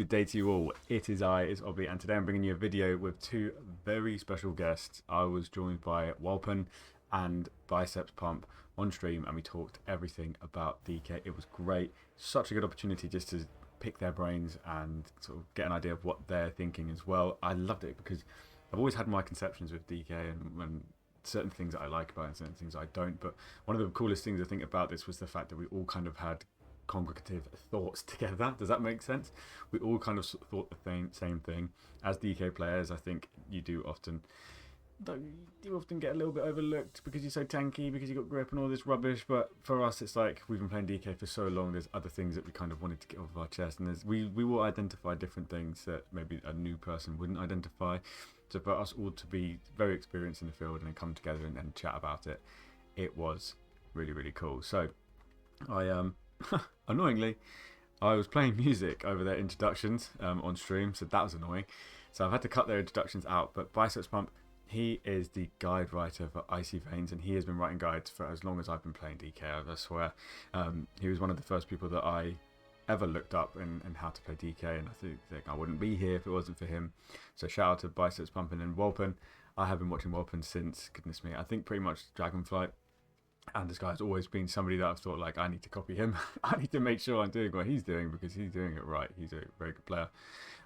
Good day to you all. It's Obi, and today I'm bringing you a video with two very special guests. I was joined by Walpen and Biceps Pump on stream, and we talked everything about DK. It was great. Such a good opportunity just to pick their brains and sort of get an idea of what they're thinking as well. I loved it because I've always had my conceptions with DK and certain things that I like about it and certain things I don't. But one of the coolest things I think about this was the fact that we all kind of had congregative thoughts together. Does that make sense? We all kind of thought the same thing. As DK players, I think you often get a little bit overlooked because you're so tanky, because you got grip and all this rubbish. But for us, it's like we've been playing DK for so long. There's other things that we kind of wanted to get off our chest, and we will identify different things that maybe a new person wouldn't identify. So for us all to be very experienced in the field and then come together and chat about it, it was really, really cool. So I annoyingly, I was playing music over their introductions on stream, so that was annoying. So I've had to cut their introductions out. But Biceps Pump, he is the guide writer for Icy Veins, and he has been writing guides for as long as I've been playing DK, I swear. He was one of the first people that I ever looked up in how to play DK, and I think I wouldn't be here if it wasn't for him. So shout out to Biceps Pump and Walpen. I have been watching Walpen since, goodness me, I think pretty much Dragonflight. And this guy's always been somebody that I've thought, like, I need to copy him. I need to make sure I'm doing what he's doing because he's doing it right. He's a very good player.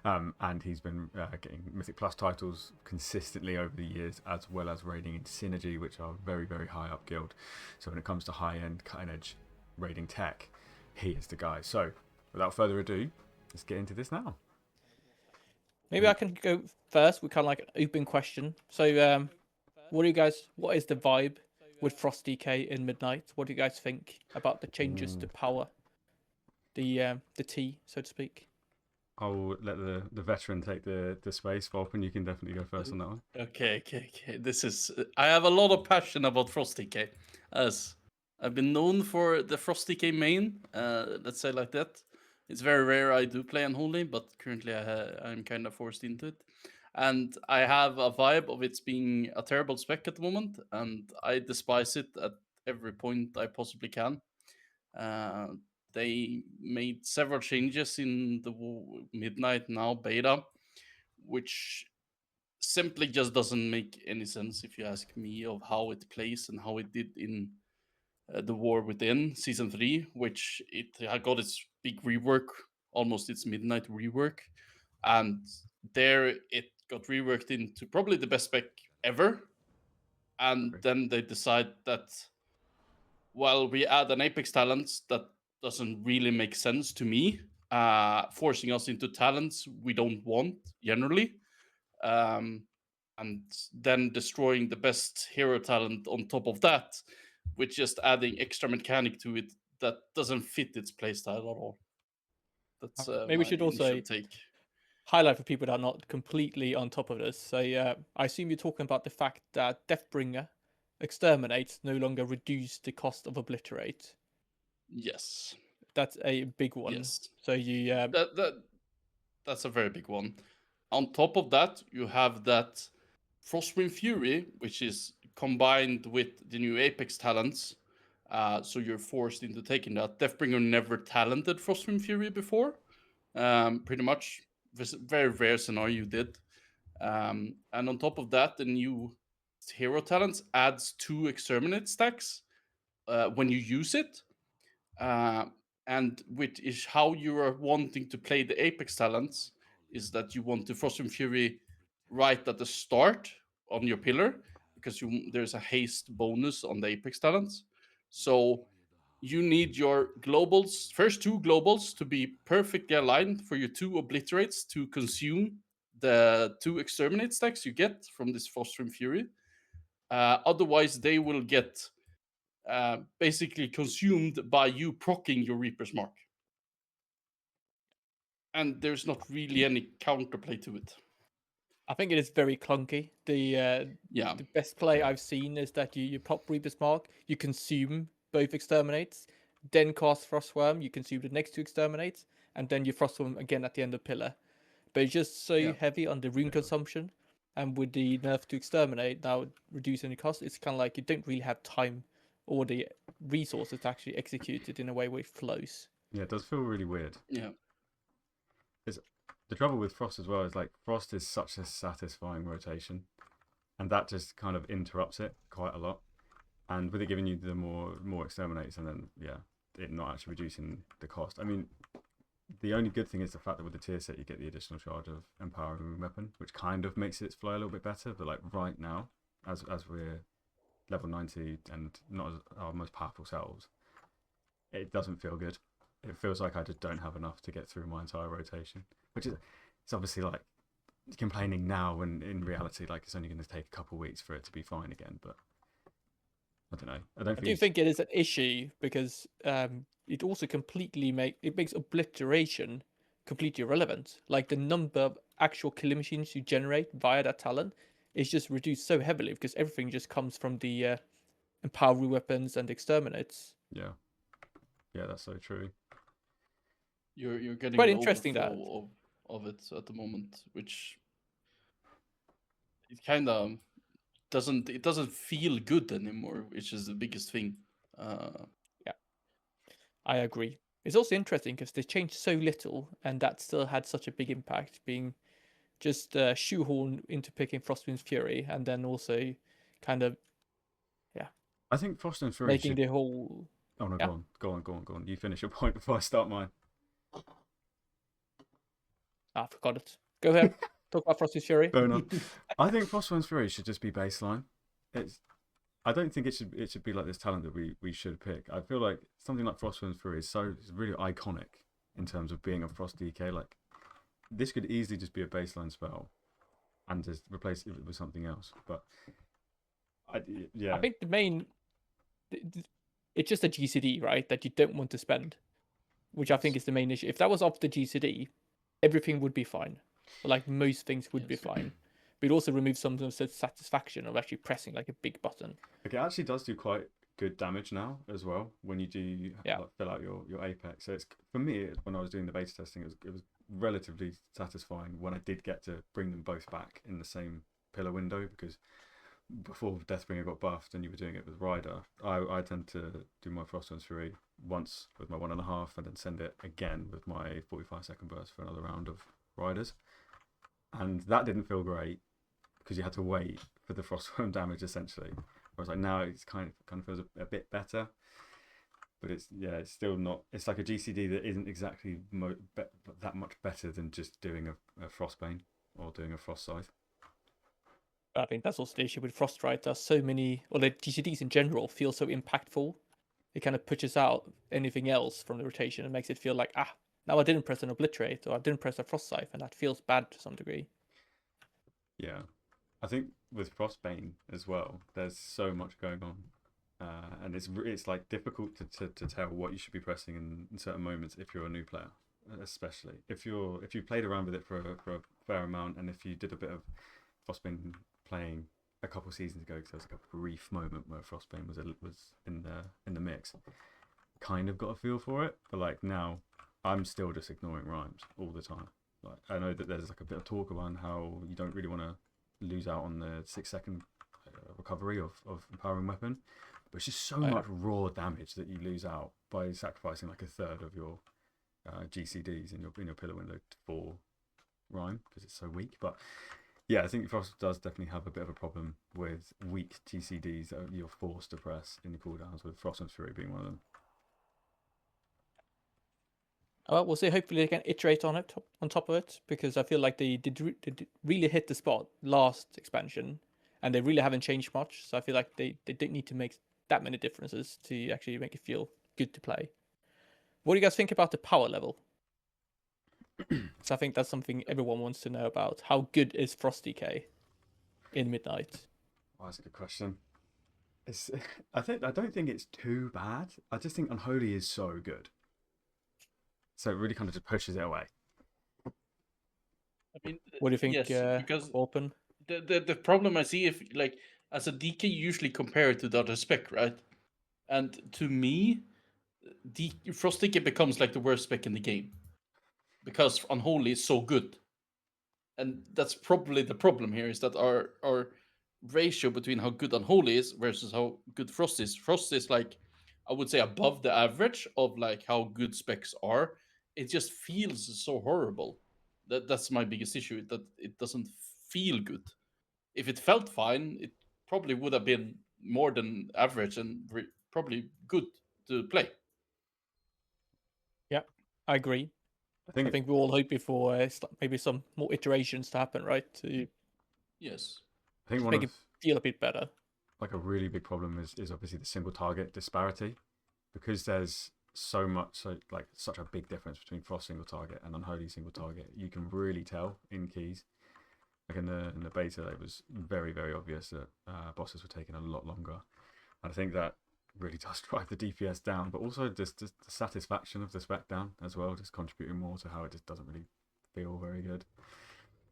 And he's been getting Mythic Plus titles consistently over the years, as well as raiding in Synergy, which are very, very high up guild. So when it comes to high-end, cutting-edge raiding tech, he is the guy. So without further ado, let's get into this now. Maybe I can go first with kind of like an open question. So what is the vibe with Frost DK in Midnight? What do you guys think about the changes to power? The T, so to speak. I'll let the veteran take the space. Volpen, you can definitely go first on that one. Okay. This is... I have a lot of passion about Frost DK, as I've been known for the Frost DK main, let's say like that. It's very rare I do play Unholy, but currently I'm kind of forced into it. And I have a vibe of it being a terrible spec at the moment, and I despise it at every point I possibly can. They made several changes in the Midnight Now beta, which simply just doesn't make any sense if you ask me of how it plays and how it did in the War Within Season 3, which it got its big rework, almost its Midnight rework. And there it got reworked into probably the best spec ever. And then they decide that, well, we add an Apex talent that doesn't really make sense to me, forcing us into talents we don't want generally. And then destroying the best hero talent on top of that, with just adding extra mechanic to it that doesn't fit its playstyle at all. That's maybe we should also highlight for people that are not completely on top of this. So I assume you're talking about the fact that Deathbringer Exterminate no longer reduce the cost of Obliterate. Yes, that's a big one. Yes, so you that's a very big one. On top of that, you have that Frostbane Fury, which is combined with the new Apex talents. So you're forced into taking that. Deathbringer never talented Frostbane Fury before. Pretty much, very rare scenario you did. And on top of that, the new hero talents adds 2 exterminate stacks when you use it. And which is how you are wanting to play the Apex talents, is that you want the Frostbane Fury right at the start on your pillar, because there's a haste bonus on the Apex talents. So you need your globals, first 2 globals, to be perfectly aligned for your 2 obliterates to consume the 2 exterminate stacks you get from this Frostbane Fury. Otherwise, they will get basically consumed by you proccing your Reaper's Mark. And there's not really any counterplay to it. I think it is very clunky. The best play I've seen is that you pop Reaper's Mark, you consume both exterminates, then cast Frostworm, you consume the next 2 exterminates, and then you Frostworm again at the end of pillar. But it's just so heavy on the rune consumption, and with the nerf to exterminate now reducing the cost, it's kind of like you don't really have time or the resources to actually execute it in a way where it flows. Yeah, it does feel really weird. Yeah. the trouble with Frost as well is like Frost is such a satisfying rotation, and that just kind of interrupts it quite a lot. And with it giving you the more exterminates, and then it not actually reducing the cost. I mean, the only good thing is the fact that with the tier set you get the additional charge of empowering weapon, which kind of makes its flow a little bit better. But like right now, as we're level 90 and not as our most powerful selves, it doesn't feel good. It feels like I just don't have enough to get through my entire rotation, which is it's obviously like complaining now when in reality like it's only going to take a couple of weeks for it to be fine again. But I don't know. I do think it is an issue because it also makes obliteration completely irrelevant. Like the number of actual killing machines you generate via that talent is just reduced so heavily because everything just comes from the empowering weapons and exterminates. Yeah, that's so true. You're getting quite an interesting overflow of it at the moment, which it kind of doesn't feel good anymore, which is the biggest thing. Yeah, I agree. It's also interesting because they changed so little, and that still had such a big impact, being just shoehorned into picking Frostbane's Fury, and then also kind of, I think Frostbane's Fury making the whole. Oh no, go on. You finish your point before I start mine. I forgot it. Go ahead. Talk about Frostbane's Fury. Fair enough. I think Frostbane's Fury should just be baseline. I don't think it should be like this talent that we should pick. I feel like something like Frostbane's Fury is really iconic in terms of being a Frost DK. Like this could easily just be a baseline spell and just replace it with something else. But I think the main it's just a GCD, right, that you don't want to spend, which I think is the main issue. If that was off the GCD, everything would be fine. Like most things would be fine. But it also removes some of the satisfaction of actually pressing like a big button. Okay, it actually does do quite good damage now as well when you do fill out your apex. So it's for me when I was doing the beta testing, it was relatively satisfying when I did get to bring them both back in the same pillar window, because before Deathbringer got buffed and you were doing it with Rider, I tend to do my Frostbane's Fury once with my 1.5 and then send it again with my 45-second burst for another round of Riders. And that didn't feel great because you had to wait for the Frostworm damage essentially. Whereas like now it's kind of feels a bit better, but it's still not. It's like a GCD that isn't exactly that much better than just doing a Frostbane or doing a Frost Scythe. I think that's also the issue with Frostrite. There's so many, or the GCDs in general feel so impactful. It kind of pushes out anything else from the rotation and makes it feel like, now I didn't press an Obliterate or I didn't press a Frost Scythe, and that feels bad to some degree. Yeah. I think with Frostbane as well, there's so much going on. And it's like difficult to tell what you should be pressing in certain moments if you're a new player, especially if you've played around with it for a fair amount, and if you did a bit of Frostbane playing a couple seasons ago, because there was like a brief moment where Frostbane was in the mix, kind of got a feel for it. But like now, I'm still just ignoring rhymes all the time. Like I know that there's like a bit of talk around how you don't really want to lose out on the 6-second recovery of empowering weapon, but it's just so much raw damage that you lose out by sacrificing like a third of your GCDs in your pillar window for rhyme because it's so weak. But yeah, I think Frost does definitely have a bit of a problem with weak GCDs that you're forced to press in the cooldowns, with Frostbane's Fury being one of them. Well, we'll see. Hopefully they can iterate on top of it, because I feel like they did really hit the spot last expansion, and they really haven't changed much. So I feel like they don't need to make that many differences to actually make it feel good to play. What do you guys think about the power level? So I think that's something everyone wants to know about. How good is Frost DK in Midnight? Oh, that's a good question. I don't think it's too bad. I just think Unholy is so good. So it really kind of just pushes it away. I mean, what do you think? Yes, because open. The problem I see, if like as a DK, you usually compare it to the other spec, right? And to me, Frost DK becomes like the worst spec in the game because Unholy is so good, and that's probably the problem here. Is that our ratio between how good Unholy is versus how good Frost is. Frost is like, I would say, above the average of like how good specs are. It just feels so horrible. That's my biggest issue. That it doesn't feel good. If it felt fine, it probably would have been more than average and probably good to play. Yeah, I agree. I think we're all hoping for maybe some more iterations to happen, right? To Yes. I think make it feel a bit better. Like a really big problem is obviously the single target disparity, because there's such a big difference between Frost single target and Unholy single target. You can really tell in keys. Like in the beta, it was very, very obvious that bosses were taking a lot longer. And I think that really does drive the DPS down, but also just the satisfaction of the spec down as well, just contributing more to how it just doesn't really feel very good.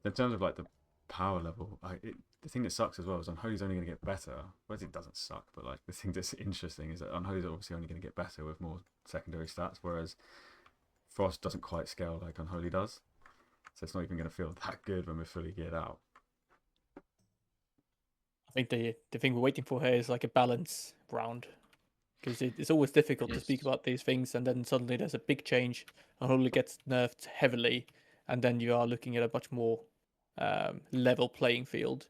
In terms of like the power level, the thing that sucks as well is Unholy's only going to get better. Well, it doesn't suck, but like the thing that's interesting is that Unholy's obviously only going to get better with more secondary stats, whereas Frost doesn't quite scale like Unholy does. So it's not even going to feel that good when we're fully geared out. I think the thing we're waiting for here is like a balance round, because it's always difficult to speak about these things, and then suddenly there's a big change. Unholy gets nerfed heavily, and then you are looking at a much more level playing field.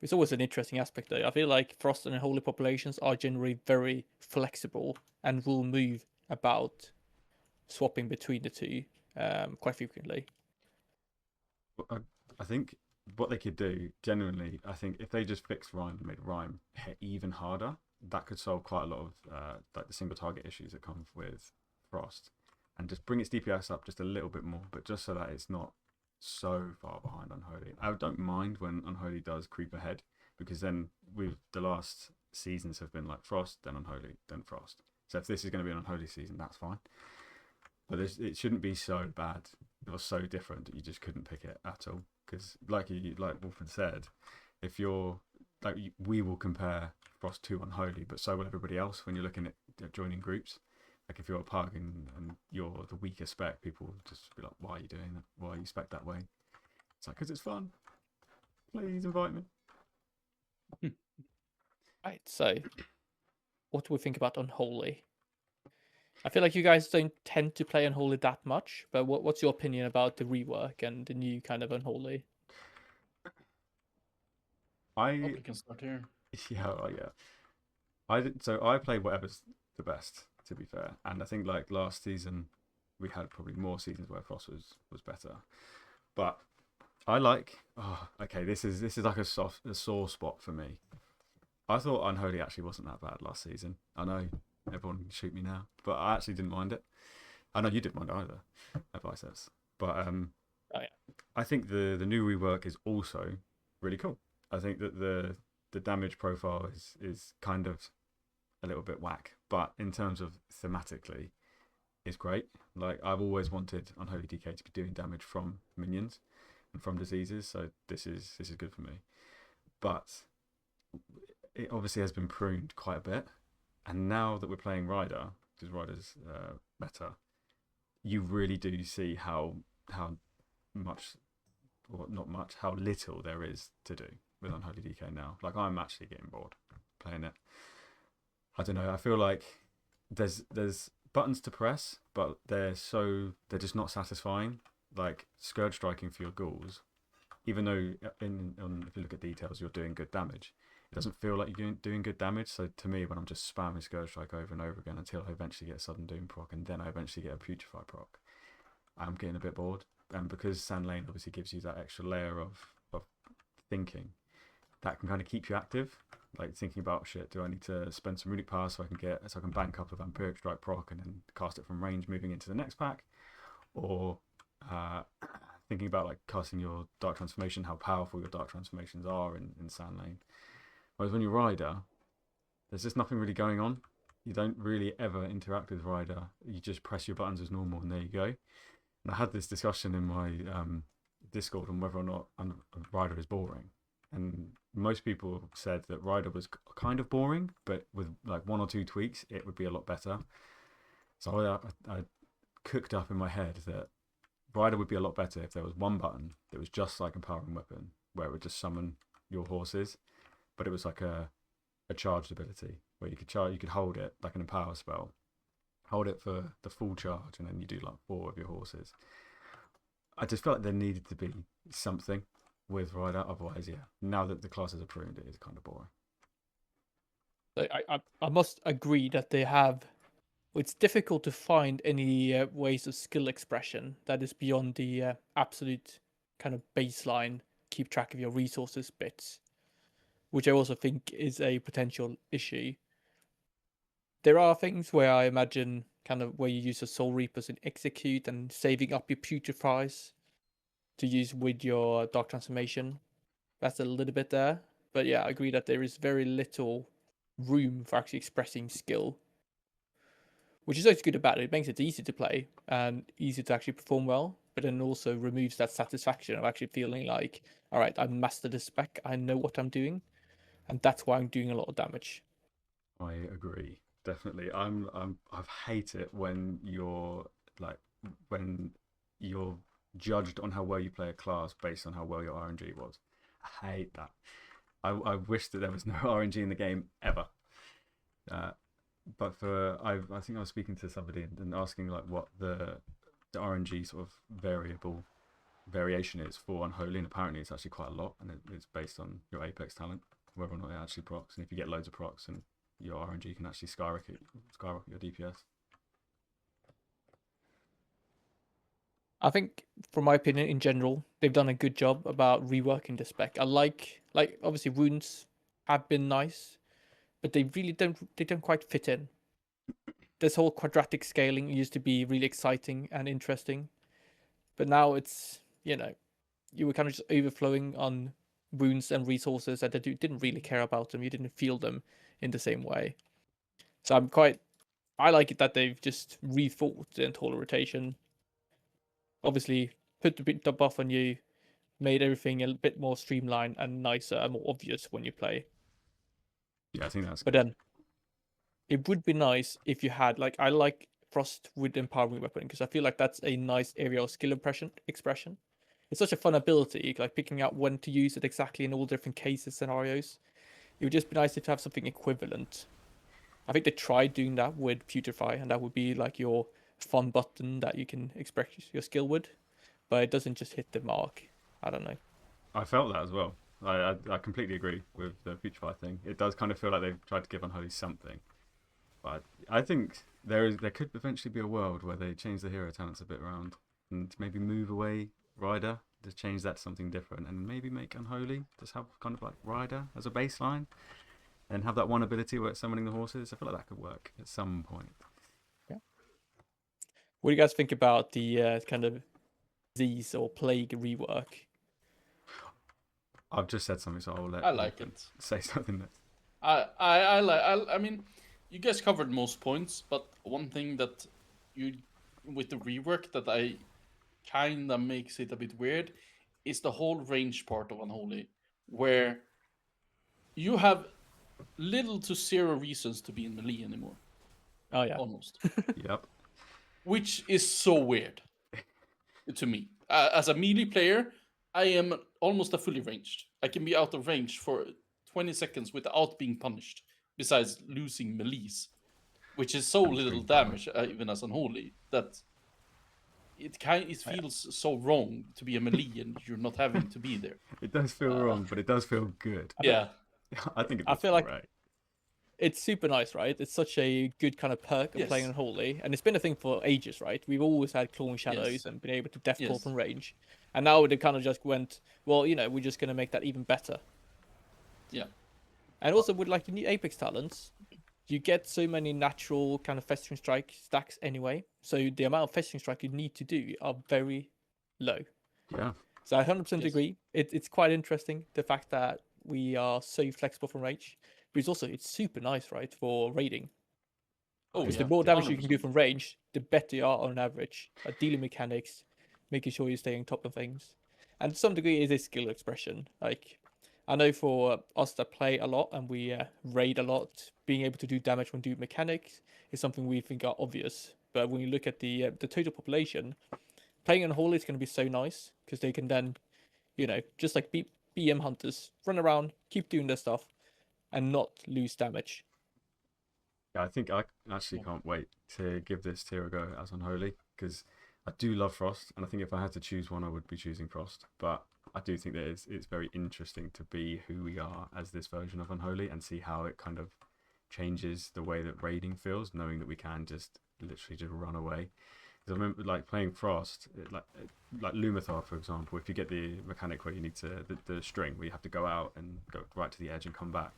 It's always an interesting aspect though. I feel like Frost and Unholy populations are generally very flexible and will move about, swapping between the two quite frequently. I think what they could do, genuinely, I think if they just fixed Rhyme and made Rhyme hit even harder, that could solve quite a lot of like the single target issues that come with Frost, and just bring its DPS up just a little bit more, but just so that it's not so far behind Unholy. I don't mind when Unholy does creep ahead, because then with the last seasons have been like Frost, then Unholy, then Frost. So if this is going to be an Unholy season, that's fine. But it shouldn't be so bad or so different that you just couldn't pick it at all. Because like Wolfen said, if you're like, we will compare Frost to Unholy, but so will everybody else when you're looking at joining groups. Like if you're a pug and you're the weaker spec, people will just be like, why are you doing that? Why are you spec that way? It's like, because it's fun. Please invite me. Right, so what do we think about Unholy? I feel like you guys don't tend to play Unholy that much, but what's your opinion about the rework and the new kind of Unholy? We can start here. Yeah. I play whatever's the best, to be fair. And I think like last season, we had probably more seasons where Frost was better. But I like. Oh, okay. This is like a sore spot for me. I thought Unholy actually wasn't that bad last season. I know everyone can shoot me now, but I actually didn't mind it. I know you didn't mind it either, biceps. But I think the new rework is also really cool. I think that the damage profile is kind of a little bit whack, but in terms of thematically, it's great. Like I've always wanted Unholy DK to be doing damage from minions and from diseases, so this is good for me. But it obviously has been pruned quite a bit, and now that we're playing Ryder, because Ryder's better, you really do see how much, or not much, how little there is to do with Unholy DK now. Like I'm actually getting bored playing it. I don't know. I feel like there's buttons to press, but they're just not satisfying. Like Scourge striking for your ghouls, even though if you look at details, you're doing good damage. It doesn't feel like you're doing good damage. So to me, when I'm just spamming Scourge Strike over and over again until I eventually get a Sudden Doom proc, and then I eventually get a Putrefy proc, I'm getting a bit bored. And because Sand Lane obviously gives you that extra layer of thinking, that can kind of keep you active. Like thinking about, shit, do I need to spend some runic power so I can bank up a Vampiric Strike proc and then cast it from range moving into the next pack? Or thinking about like casting your Dark Transformation, how powerful your Dark Transformations are in Sand Lane. Whereas when you're Ryder, there's just nothing really going on. You don't really ever interact with Ryder. You just press your buttons as normal and there you go. And I had this discussion in my Discord on whether or not Ryder is boring. And most people said that Ryder was kind of boring, but with like one or two tweaks, it would be a lot better. So I cooked up in my head that Ryder would be a lot better if there was one button that was just like Empowering Weapon, where it would just summon your horses, but it was like a charged ability where you could hold it like an Empower spell, hold it for the full charge, and then you do like 4 of your horses. I just felt like there needed to be something with Rider. Otherwise, yeah, now that the classes are pruned, it is kind of boring. I must agree that they have. It's difficult to find any ways of skill expression that is beyond the absolute kind of baseline, keep track of your resources bits, which I also think is a potential issue. There are things where I imagine kind of where you use the Soul Reapers in Execute and saving up your Putrefies to use with your Dark Transformation. That's a little bit there. But yeah, I agree that there is very little room for actually expressing skill, which is always good about it. It makes it easy to play and easy to actually perform well, but then also removes that satisfaction of actually feeling like, all right, I've mastered this spec, I know what I'm doing, and that's why I'm doing a lot of damage. I agree, definitely. I hate it when you're judged on how well you play a class based on how well your RNG was. I hate that. I wish that there was no RNG in the game ever. But I think I was speaking to somebody and asking like what the RNG sort of variation is for Unholy, and apparently it's actually quite a lot, and it's based on your Apex talent, whether or not it actually procs. And if you get loads of procs, and your RNG can actually skyrocket your DPS. I think, from my opinion, in general, they've done a good job about reworking the spec. I like obviously wounds have been nice, but they really don't quite fit in. This whole quadratic scaling used to be really exciting and interesting, but now it's, you were kind of just overflowing on wounds and resources that you didn't really care about them. You didn't feel them in the same way. So I like it that they've just rethought the entire rotation. Obviously, put the buff on you, made everything a bit more streamlined and nicer and more obvious when you play. Yeah, I think that's but good. Then it would be nice if you had I like Frost with Empowering Weapon, because I feel like that's a nice area of skill expression. It's such a fun ability, like picking out when to use it exactly in all different cases, scenarios. It would just be nice to have something equivalent. I think they tried doing that with Putrefy, and that would be like your fun button that you can express your skill with, but it doesn't just hit the mark. I don't know. I felt that as well. I completely agree with the Putrefy thing. It does kind of feel like they've tried to give Unholy something. But I think there could eventually be a world where they change the hero talents a bit around and maybe move away Rider to change that to something different, and maybe make Unholy just have kind of like Rider as a baseline and have that one ability where it's summoning the horses. I feel like that could work at some point. Yeah. What do you guys think about the kind of disease or plague rework? I've just said something, so I'll let I like it. Say something next. I mean, you guys covered most points, but one thing that with the rework that I kinda makes it a bit weird is the whole range part of Unholy, where you have little to zero reasons to be in melee anymore. Oh yeah, almost. Yep. Which is so weird to me. As a melee player, I am almost a fully ranged. I can be out of range for 20 seconds without being punished, besides losing melees, which is so little damage, even as Unholy, that it feels so wrong to be a melee and you're not having to be there. It does feel wrong, but it does feel good. Yeah. I think it I does feel like right. It's super nice, right? It's such a good kind of perk of playing Unholy, and it's been a thing for ages, right? We've always had clawing shadows and been able to death claw from range, and now they kind of just went, well, we're just going to make that even better. Yeah. And also with like the new Apex talents, you get so many natural kind of Festering Strike stacks anyway, so the amount of Festering Strike you need to do are very low. Yeah. So I 100% agree. It's quite interesting, the fact that we are so flexible from range. But it's super nice, right, for raiding. Because the more damage 100%. You can do from range, the better you are on average at dealing mechanics, making sure you're staying on top of things. And to some degree, it is a skill expression. Like, I know for us that play a lot and we raid a lot, being able to do damage when doing mechanics is something we think are obvious. But when you look at the total population, playing Unholy is going to be so nice because they can then, just like BM hunters, run around, keep doing their stuff, and not lose damage. Yeah, I think I actually can't wait to give this tier a go as Unholy, because I do love Frost, and I think if I had to choose one, I would be choosing Frost. But I do think that it's very interesting to be who we are as this version of Unholy and see how it kind of changes the way that raiding feels, knowing that we can just literally just run away. Because I remember like playing Frost, like Lumathar, for example. If you get the mechanic where you need to the string where you have to go out and go right to the edge and come back,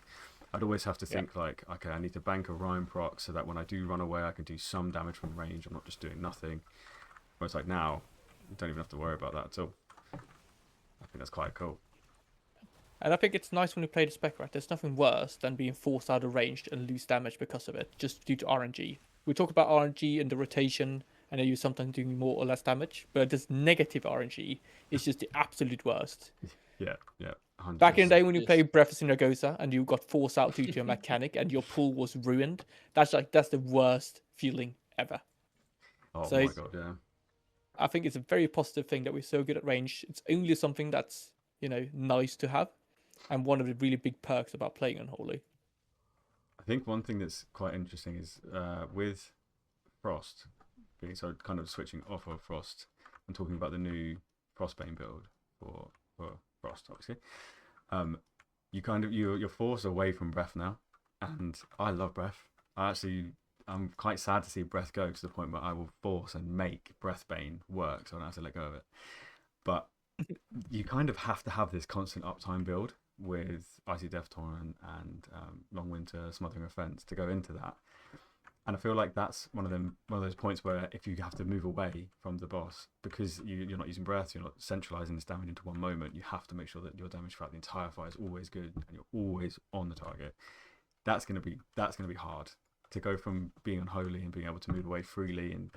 I'd always have to think like, okay, I need to bank a Rhyme proc so that when I do run away, I can do some damage from range. I'm not just doing nothing. Whereas like now, you don't even have to worry about that at all. I think that's quite cool. And I think it's nice when you play the spec, right? There's nothing worse than being forced out of range and lose damage because of it, just due to RNG. We talk about RNG and the rotation, and then you sometimes doing more or less damage, but this negative RNG is just the absolute worst. Yeah, 100%. Back in the day when you played Breath of Sinagosa and you got forced out due to a mechanic and your pool was ruined, that's the worst feeling ever. Oh my god, yeah. I think it's a very positive thing that we're so good at range. It's only something that's, nice to have, and one of the really big perks about playing Unholy. I think one thing that's quite interesting is with Frost, so kind of switching off of Frost and talking about the new Frostbane build for Frost, obviously. You're forced away from Breath now, and I love Breath. I'm quite sad to see Breath go to the point where I will force and make Breathbane work, so I don't have to let go of it. But you kind of have to have this constant uptime build with Icy Death Torrent and Long Winter, Smothering Offense to go into that. And I feel like that's one of those points where if you have to move away from the boss because you're not using breath, you're not centralizing this damage into one moment, you have to make sure that your damage throughout the entire fight is always good and you're always on the target. That's gonna be hard to go from being Unholy and being able to move away freely and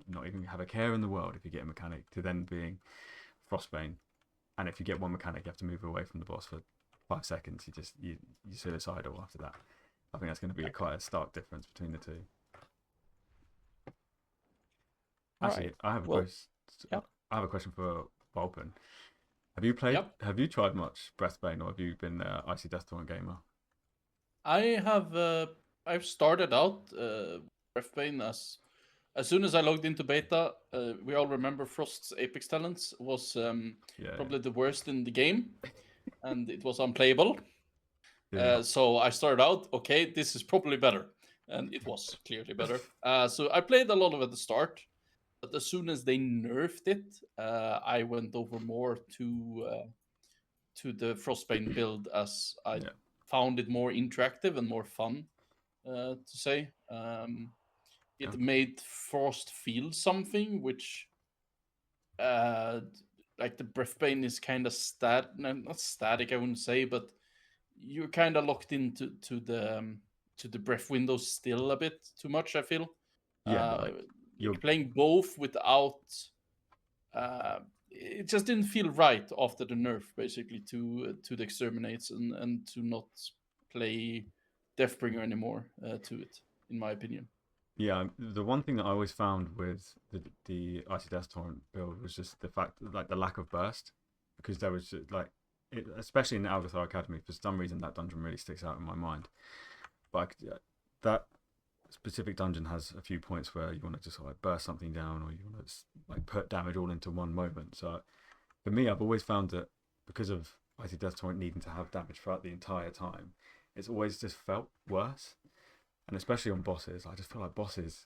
not even have a care in the world if you get a mechanic to then being Frostbane. And if you get one mechanic, you have to move away from the boss for 5 seconds. You suicidal after that. I think that's going to be quite a stark difference between the two. Actually, I have a question for Walpen. Have you played? Yep. Have you tried much Breathbane, or have you been Icy Death Torrent gamer? I have. I've started out Breathbane as soon as I logged into beta. We all remember Frost's Apex Talents was probably the worst in the game, and it was unplayable. Yeah. So I started out, okay, this is probably better, and it was clearly better. So I played a lot of it at the start, but as soon as they nerfed it, I went over more to the Frostbane build as I found it more interactive and more fun. To say, it made Frost feel something, which, like the Breathbane is kind of not static, I wouldn't say, but you're kind of locked into the breath window still a bit too much, I feel. You're playing both without. It just didn't feel right after the nerf, basically, to the exterminates and to not play Deathbringer anymore to it, in my opinion. Yeah, the one thing that I always found with the Icy Death Torrent build was just the fact, like the lack of burst, because there was just, like, especially in the Algathar Academy, for some reason that dungeon really sticks out in my mind. But that specific dungeon has a few points where you want to just like burst something down, or you want to like put damage all into one moment. So for me, I've always found that because of Icy Death Torrent needing to have damage throughout the entire time, it's always just felt worse. And especially on bosses, I just feel like bosses,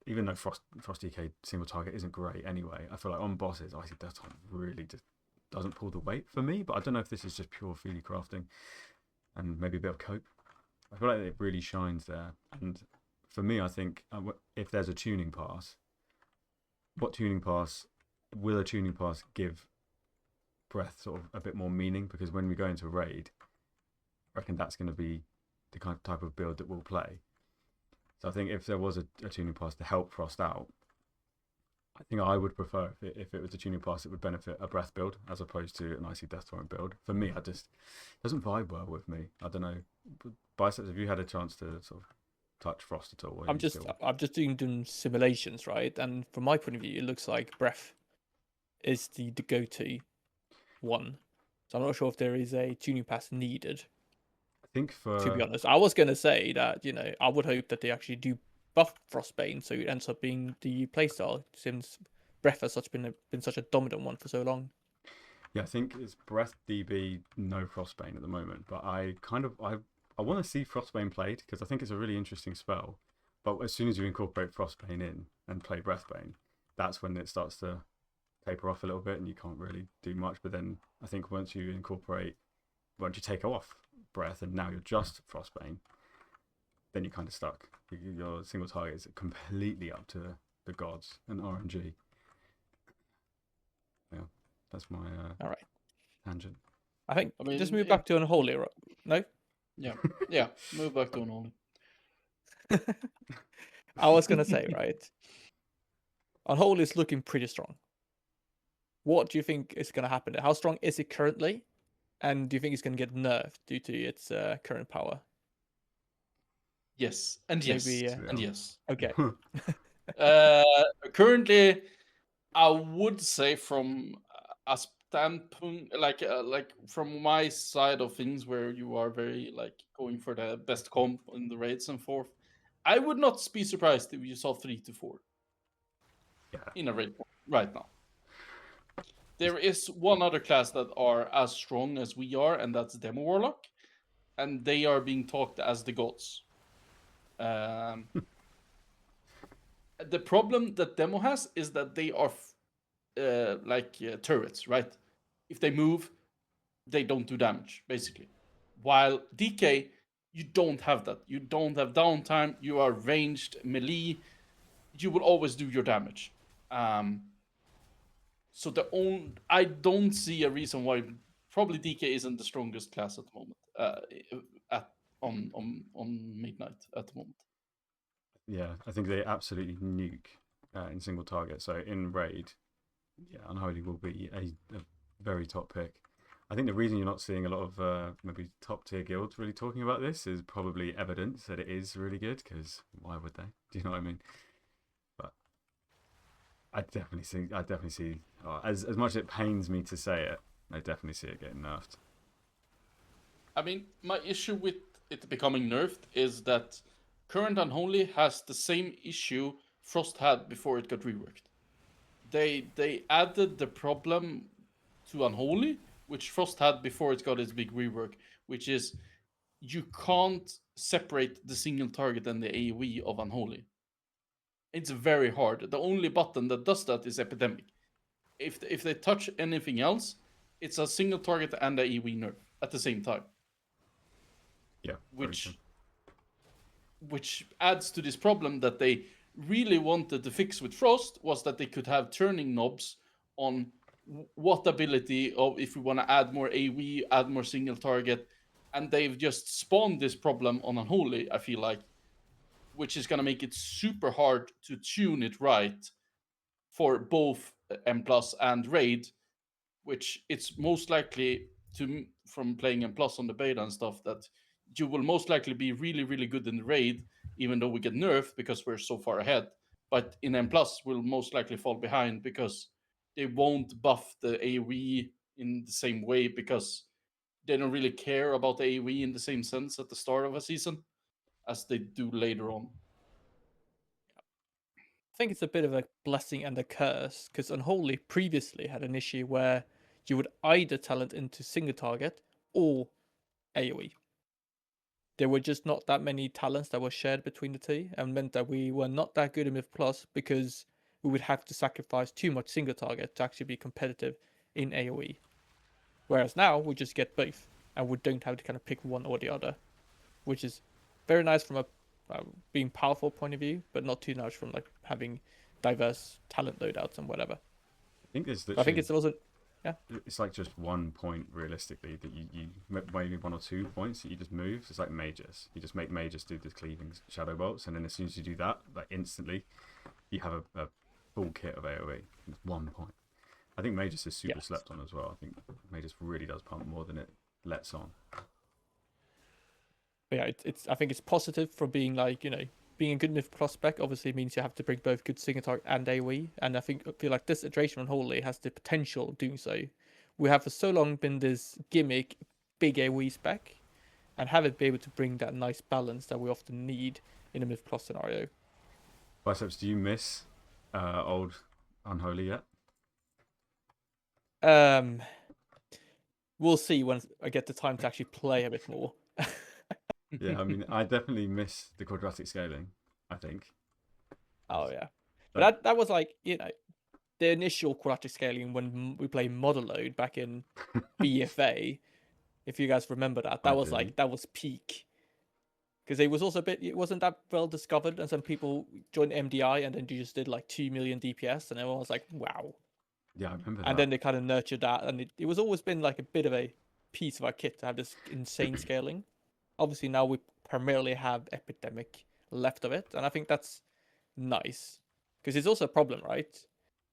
even though Frost DK single target isn't great anyway, I feel like on bosses, Icy Death Torrent really just doesn't pull the weight for me. But I don't know if this is just pure feely crafting and maybe a bit of cope. I feel like it really shines there. And for me, I think if there's a tuning pass, will a tuning pass give Breath sort of a bit more meaning? Because when we go into a raid, I reckon that's going to be the kind of type of build that we'll play. So I think if there was a tuning pass to help Frost out, I think I would prefer if it was a tuning pass, it would benefit a Breath build as opposed to an Icy Death Torrent build. For me, it doesn't vibe well with me. I don't know. Biceps, have you had a chance to sort of touch Frost at all? I'm just doing simulations, right? And from my point of view, it looks like Breath is the go-to one. So I'm not sure if there is a tuning pass needed. To be honest, I was going to say that, I would hope that they actually do buff Frostbane so it ends up being the playstyle, since breath has been such a dominant one for so long. Yeah, I think it's breath DB, no Frostbane at the moment, but I want to see Frostbane played because I think it's a really interesting spell. But as soon as you incorporate Frostbane in and play Breathbane, that's when it starts to taper off a little bit and you can't really do much. But then I think once you take off Breath and now you're just Frostbane, then you're kind of stuck. Your single target is completely up to the gods and RNG. Yeah, that's my all right tangent. I mean, just move back to Unholy, right? No? Yeah, move back to Unholy. I was going to say, right? Unholy is looking pretty strong. What do you think is going to happen there? How strong is it currently? And do you think it's going to get nerfed due to its current power? Yes, and yes, and yes. Okay. Currently, I would say from a standpoint, like from my side of things, where you are very going for the best comp in the raids and forth, I would not be surprised if you saw 3 to 4 in a raid right now. There is one other class that are as strong as we are, and that's Demo Warlock, and they are being talked as the gods. The problem that Demo has is that they are turrets, right? If they move, they don't do damage, basically. While DK, you don't have that. You don't have downtime. You are ranged melee. You will always do your damage. So I don't see a reason why probably DK isn't the strongest class at the moment. On midnight at the moment. Yeah, I think they absolutely nuke in single target. So in raid, yeah, Unholy will be a very top pick. I think the reason you're not seeing a lot of maybe top tier guilds really talking about this is probably evidence that it is really good. Because why would they? Do you know what I mean? But I definitely see. As much as it pains me to say it, I definitely see it getting nerfed. I mean, my issue with it becoming nerfed is that current Unholy has the same issue Frost had before it got reworked. They added the problem to Unholy, which Frost had before it got its big rework, which is you can't separate the single target and the AoE of Unholy. It's very hard. The only button that does that is Epidemic. If they touch anything else, it's a single target and a AoE nerf at the same time. Yeah, which adds to this problem that they really wanted to fix with Frost was that they could have turning knobs on what ability of if we want to add more AoE, add more single target, and they've just spawned this problem on Unholy, I feel like, which is going to make it super hard to tune it right for both M+ and Raid, which it's most likely from playing M+ on the beta and stuff that you will most likely be really, really good in the Raid, even though we get nerfed because we're so far ahead. But in M+, we'll most likely fall behind because they won't buff the AoE in the same way because they don't really care about the AoE in the same sense at the start of a season as they do later on. I think it's a bit of a blessing and a curse because Unholy previously had an issue where you would either talent into single target or AoE. There were just not that many talents that were shared between the two and meant that we were not that good in Myth Plus because we would have to sacrifice too much single target to actually be competitive in AoE. Whereas now we just get both and we don't have to kind of pick one or the other, which is very nice from a being powerful point of view, but not too much from like having diverse talent loadouts and whatever. I think it's also it's like just 1 point realistically that you maybe 1 or 2 points that you just move. It's like mages. You just make mages do the cleaving shadow bolts, and then as soon as you do that, like instantly, you have a full kit of AoE. It's 1 point. I think mages is super slept on as well. I think mages really does pump more than it lets on. But yeah, I think it's positive for being like, being a good Myth prospect obviously means you have to bring both good single target and AoE, and I feel like this iteration on Holy has the potential of doing so. We have for so long been this gimmick big AoE spec, and have it be able to bring that nice balance that we often need in a Myth Plus scenario. Biceps, do you miss old Unholy yet? We'll see when I get the time to actually play a bit more. Yeah, I mean, I definitely miss the quadratic scaling, I think. Oh yeah, but that was like, you know, the initial quadratic scaling when we played model load back in BFA. If you guys remember that, that was peak. Because it was also it wasn't that well discovered, and some people joined MDI, and then you just did like 2 million DPS, and everyone was like, wow. Yeah, I remember that. And then they kind of nurtured that, and it was always been like a bit of a piece of our kit to have this insane scaling. Obviously, now we primarily have Epidemic left of it, and I think that's nice. Because it's also a problem, right?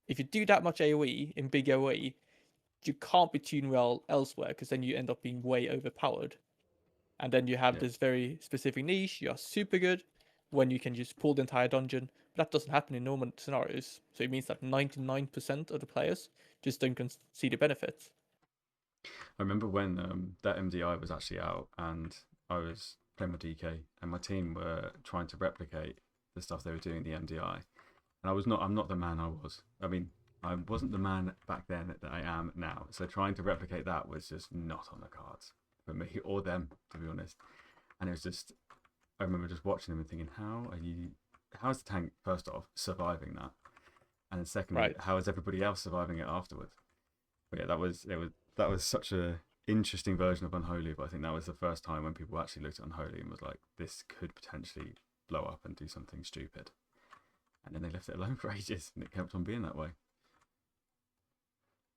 If you do that much AoE in big AoE, you can't be tuned well elsewhere, because then you end up being way overpowered. And then you have this very specific niche. You are super good when you can just pull the entire dungeon. But that doesn't happen in normal scenarios. So it means that 99% of the players just don't see the benefits. I remember when that MDI was actually out and I was playing my DK and my team were trying to replicate the stuff they were doing in the MDI. And I'm not the man I was. I mean, I wasn't the man back then that I am now. So trying to replicate that was just not on the cards for me or them, to be honest. And it was just, I remember just watching them and thinking, how is the tank, first off, surviving that? And then secondly, how is everybody else surviving it afterwards? But yeah, that was such a interesting version of Unholy, but I think that was the first time when people actually looked at Unholy and was like, this could potentially blow up and do something stupid. And then they left it alone for ages, and it kept on being that way.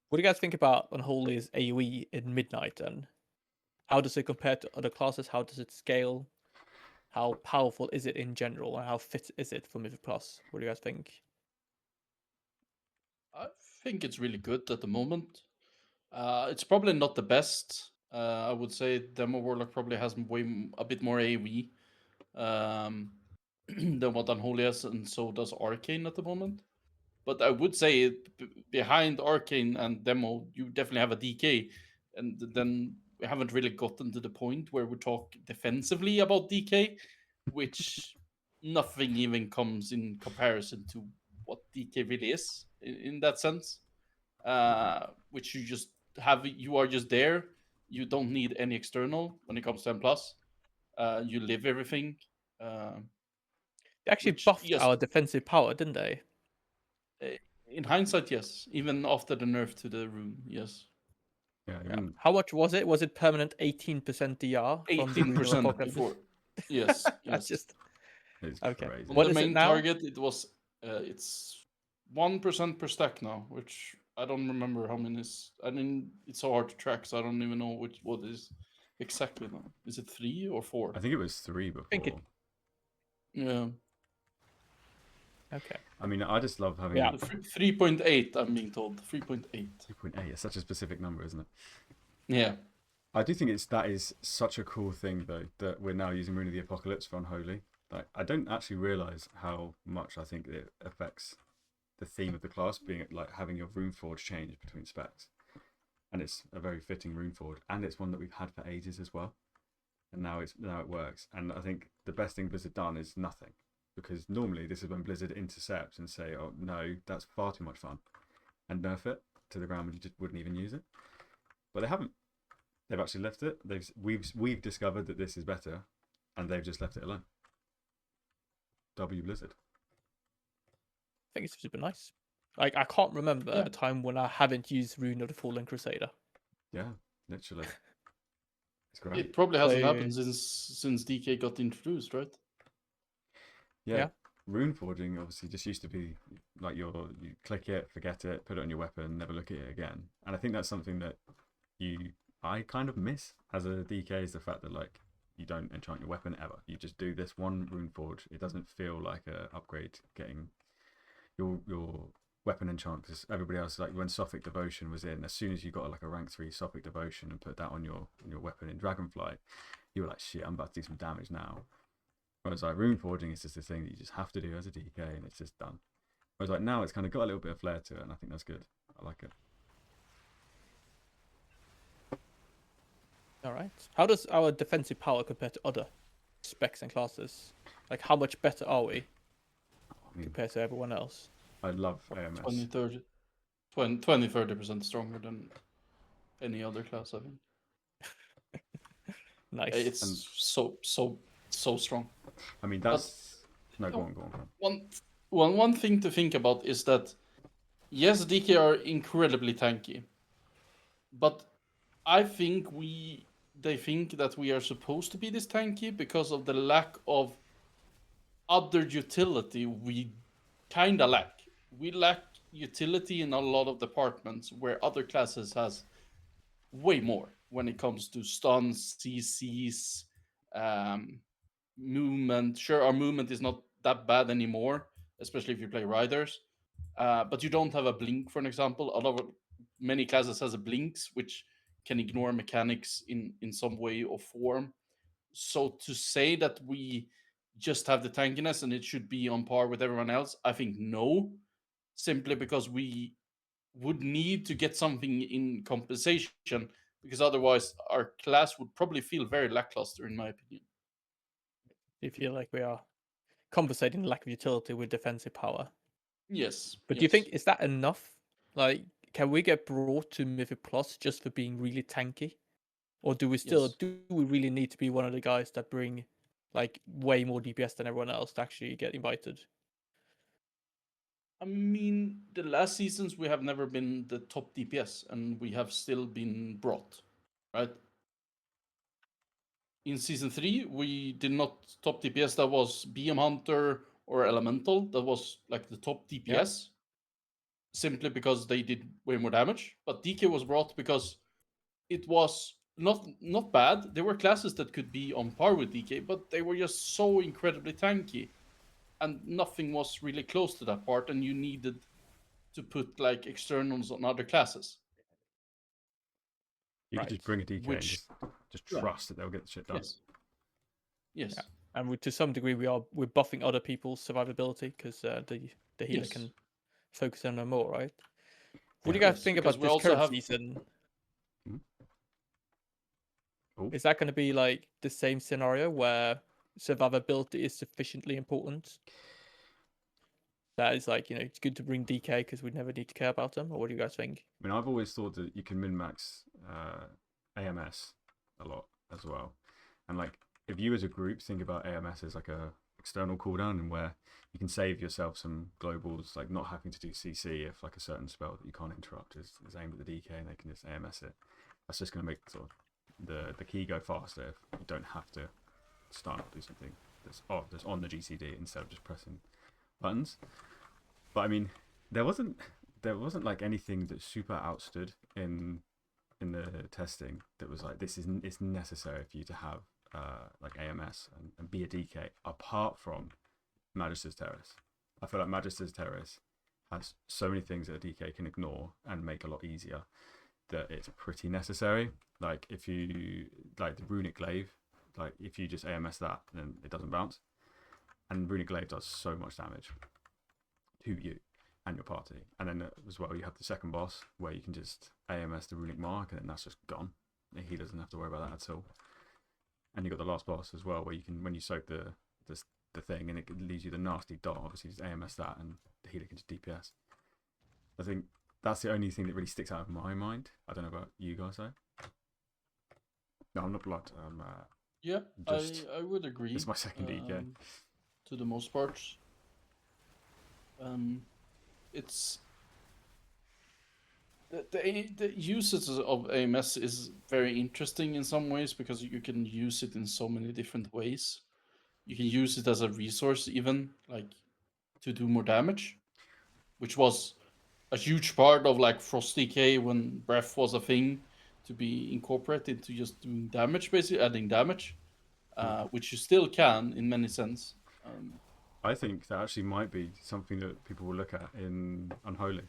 What do you guys think about Unholy's AoE in Midnight, and how does it compare to other classes? How does it scale? How powerful is it in general, and how fit is it for Mythic Plus? What do you guys think? I think it's really good at the moment. It's probably not the best. I would say Demo Warlock probably has a bit more AoE than what Unholy has, and so does Arcane at the moment. But I would say behind Arcane and Demo, you definitely have a DK, and then we haven't really gotten to the point where we talk defensively about DK, which nothing even comes in comparison to what DK really is in that sense. Which you just have, you are just there. You don't need any external when it comes to M+. You live everything. They actually buffed our defensive power, didn't they? In hindsight, yes. Even after the nerf to the rune, yes. Yeah. How much was it? Was it permanent 18% DR from the Rune of Apocalypse? Before. Yes, yes. Just okay. On what the main target, it was it's 1% per stack now, which I don't remember how many is. I mean, it's so hard to track, so I don't even know what is exactly now. Is it 3 or 4? I think it was 3 before. Yeah. Okay. I mean, I just love having 3.8. I'm being told 3.8. 3.8. It's such a specific number, isn't it? Yeah. I do think that is such a cool thing though, that we're now using Rune of the Apocalypse for Unholy. Like, I don't actually realize how much I think it affects the theme of the class, being like having your Runeforge change between specs, and it's a very fitting Runeforge, and it's one that we've had for ages as well, and now it works. And I think the best thing Blizzard done is nothing, because normally this is when Blizzard intercepts and say, oh no, that's far too much fun, and nerf it to the ground when you just wouldn't even use it. But they haven't. They've actually left it. We've discovered that this is better, and they've just left it alone. W Blizzard. I think it's super nice. Like, I can't remember a time when I haven't used Rune of the Fallen Crusader. Yeah, literally. It's great. It probably hasn't happened since DK got introduced, right? Yeah. Rune forging obviously just used to be like you click it, forget it, put it on your weapon, never look at it again. And I think that's something that I kind of miss as a DK, is the fact that like you don't enchant your weapon ever. You just do this one rune forge. It doesn't feel like a upgrade getting your weapon enchant, because everybody else, like when Sophic Devotion was in, as soon as you got like a rank 3 Sophic Devotion and put that on your weapon in Dragonflight, you were like, shit, I'm about to do some damage now. Whereas like rune forging is just a thing that you just have to do as a DK, and it's just done. Whereas like now it's kind of got a little bit of flair to it, and I think that's good. I like it. All right. How does our defensive power compare to other specs and classes? Like, how much better are we compared to everyone else? I love AMS. 20-30% stronger than any other class, I think. Nice. It's so strong. I mean, that's no, go on. One thing to think about is that yes, DK are incredibly tanky, but I think they think that we are supposed to be this tanky because of the lack of other utility we kinda lack. We lack utility in a lot of departments where other classes has way more when it comes to stuns, CCs, movement. Sure, our movement is not that bad anymore, especially if you play riders. But you don't have a blink, for an example. Many classes has a blinks, which can ignore mechanics in some way or form. So to say that we just have the tankiness and it should be on par with everyone else, I think no, simply because we would need to get something in compensation, because otherwise our class would probably feel very lackluster, in my opinion. You feel like we are compensating the lack of utility with defensive power. Yes. But do you think, is that enough? Like, can we get brought to Mythic Plus just for being really tanky? Or do we still, do we really need to be one of the guys that bring like way more DPS than everyone else to actually get invited? I mean, the last seasons we have never been the top DPS, and we have still been brought, right? In season 3, we did not top DPS. That was BM Hunter or Elemental. That was like the top DPS, simply because they did way more damage. But DK was brought because it was not bad. There were classes that could be on par with DK, but they were just so incredibly tanky, and nothing was really close to that part, and you needed to put like externals on other classes. You could just bring a DK and just trust that they'll get the shit done. Yes. Yeah. And to some degree, we're buffing other people's survivability because the healer can focus on them more, right? What do you guys think about this current season? Is that going to be like the same scenario where survivability is sufficiently important? That is like, it's good to bring DK because we never need to care about them, or what do you guys think? I mean, I've always thought that you can min-max AMS a lot as well. And like, if you as a group think about AMS as like a external cooldown, and where you can save yourself some globals, like not having to do CC if like a certain spell that you can't interrupt is aimed at the DK and they can just AMS it. That's just going to make sort of the key go faster if you don't have to start do something that's on the GCD instead of just pressing buttons. But I mean, there wasn't like anything that super outstood in the testing that was like it's necessary for you to have like AMS and be a DK, apart from Magister's Terrace. I feel like Magister's Terrace has so many things that a DK can ignore and make a lot easier that it's pretty necessary. Like if you like the Runic Glaive, like if you just AMS that, then it doesn't bounce. And Runic Glaive does so much damage to you and your party. And then as well, you have the second boss where you can just AMS the Runic Mark, and then that's just gone. He doesn't have to worry about that at all. And you got the last boss as well, where you can, when you soak the thing and it leaves you the nasty dot, obviously just AMS that and the healer can just DPS. I think that's the only thing that really sticks out of my mind. I don't know about you guys though. No, I'm not blood. I would agree. It's my second DK. To the most part. It's the usage of AMS is very interesting in some ways because you can use it in so many different ways. You can use it as a resource, even like to do more damage, which was a huge part of like Frost DK when Breath was a thing, to be incorporated into just doing damage, basically adding damage, which you still can in many sense. I think that actually might be something that people will look at in Unholy,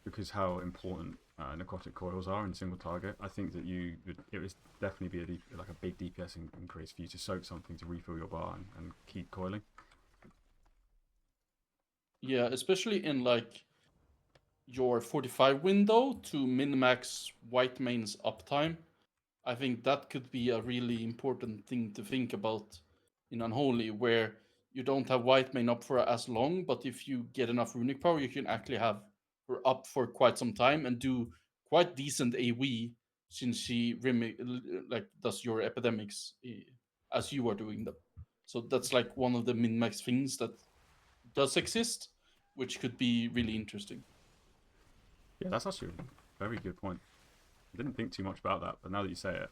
because how important necrotic coils are in single target. I think that it would definitely be a big DPS increase for you to soak something to refill your bar and keep coiling. Yeah, especially in like your 45 window to min-max white main's uptime. I think that could be a really important thing to think about in Unholy, where you don't have white main up for as long, but if you get enough runic power, you can actually have her up for quite some time and do quite decent AoE, since she does your epidemics as you are doing them. So that's like one of the min-max things that does exist, which could be really interesting. Yeah, that's actually a very good point. I didn't think too much about that, but now that you say it,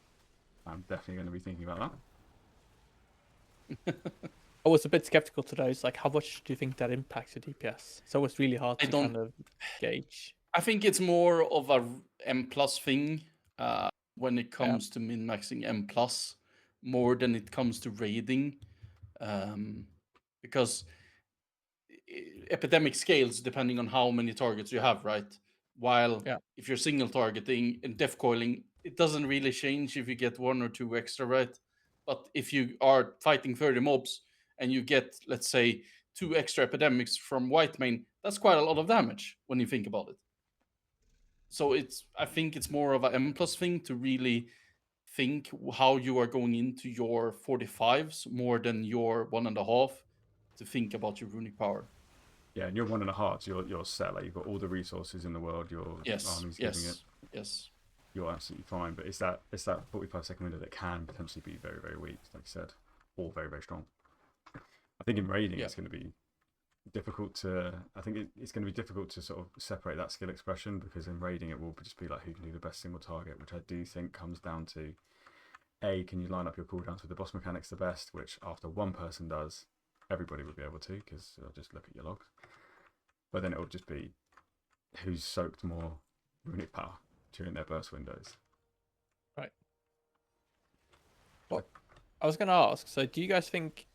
I'm definitely going to be thinking about that. I was a bit skeptical today. It's like, how much do you think that impacts your DPS? So it's really hard to kind of gauge. I think it's more of a M+ thing when it comes to min-maxing M+, more than it comes to raiding. Because epidemic scales depending on how many targets you have, right? While if you're single targeting and death coiling, it doesn't really change if you get 1 or 2 extra, right? But if you are fighting 30 mobs and you get, let's say, 2 extra epidemics from white main, that's quite a lot of damage when you think about it. So I think it's more of an M+ thing to really think how you are going into your 45s more than your 1.5 to think about your runic power. Yeah, and you're 1.5, so you're set. Like, you've got all the resources in the world. Your army's giving it. Yes. You're absolutely fine. But it's that 45-second window that can potentially be very, very weak, like you said, or very, very strong. I think in raiding it's going to be difficult to. I think it's going to be difficult to sort of separate that skill expression, because in raiding it will just be like who can do the best single target, which I do think comes down to can you line up your cooldowns with the boss mechanics the best, which after one person does, everybody would be able to, because they'll just look at your logs. But then it will just be who's soaked more runic power during their burst windows. Right. Well, I was going to ask, so do you guys think,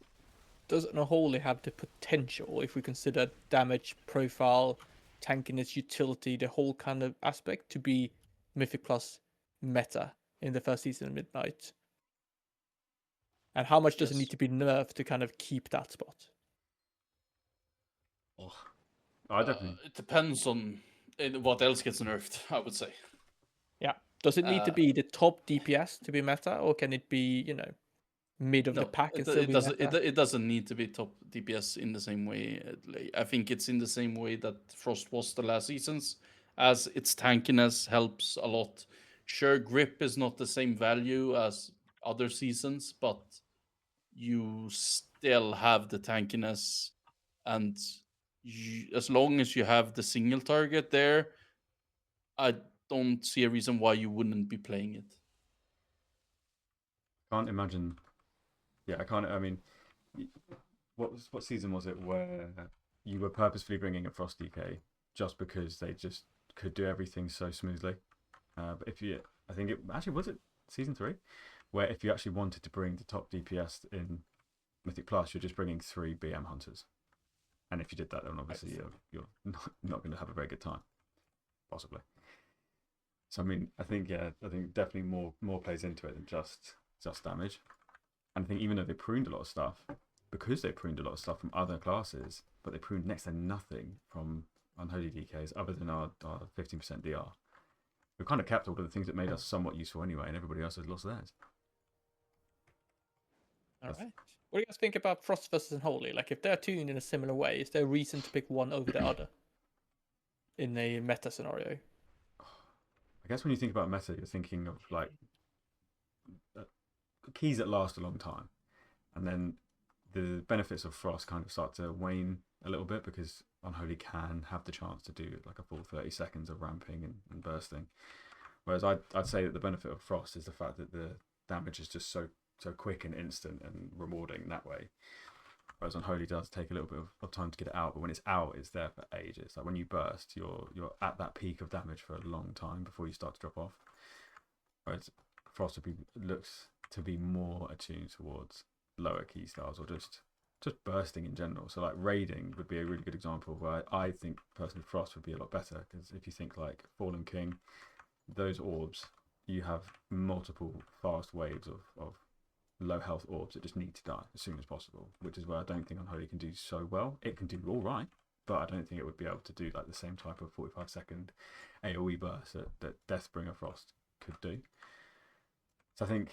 does Unholy have the potential, if we consider damage, profile, tankiness, utility, the whole kind of aspect, to be Mythic Plus meta in the first season of Midnight? And how much does it need to be nerfed to kind of keep that spot? Oh, I definitely. It depends on what else gets nerfed, I would say. Yeah. Does it need to be the top DPS to be meta, or can it be, mid of the pack and still be meta? It doesn't need to be top DPS in the same way. I think it's in the same way that Frost was the last seasons, as its tankiness helps a lot. Sure, grip is not the same value as other seasons, but you still have the tankiness, and as long as you have the single target there, I don't see a reason why you wouldn't be playing it. Can't imagine. Yeah, I can't. I mean, what season was it where you were purposefully bringing a Frost DK just because they just could do everything so smoothly? But I think it actually was it season 3, where if you actually wanted to bring the top DPS in Mythic Plus, you're just bringing 3 BM hunters, and if you did that, then obviously you're not going to have a very good time, possibly. So I mean, I think definitely more plays into it than just damage. And I think even though they pruned a lot of stuff, because they pruned a lot of stuff from other classes, but they pruned next to nothing from Unholy DKs other than our 15% DR. We've kind of kept all of the things that made us somewhat useful anyway, and everybody else has lost theirs. All right. What do you guys think about Frost versus Unholy? Like, if they're tuned in a similar way, is there a reason to pick one over the other in a meta scenario? I guess when you think about meta, you're thinking of like keys that last a long time, and then the benefits of Frost kind of start to wane a little bit, because Unholy can have the chance to do like a full 30 seconds of ramping and bursting, whereas I'd say that the benefit of Frost is the fact that the damage is just so quick and instant and rewarding that way, whereas Unholy does take a little bit of time to get it out, but when it's out, it's there for ages. Like when you burst, you're at that peak of damage for a long time before you start to drop off, whereas Frost looks to be more attuned towards lower key styles, or just bursting in general. So like raiding would be a really good example where I think personally Frost would be a lot better, because if you think like Fallen King, those orbs, you have multiple fast waves of low health orbs that just need to die as soon as possible, which is where I don't think Unholy can do so well. It can do all right, but I don't think it would be able to do like the same type of 45-second AoE burst that Deathbringer Frost could do. So I think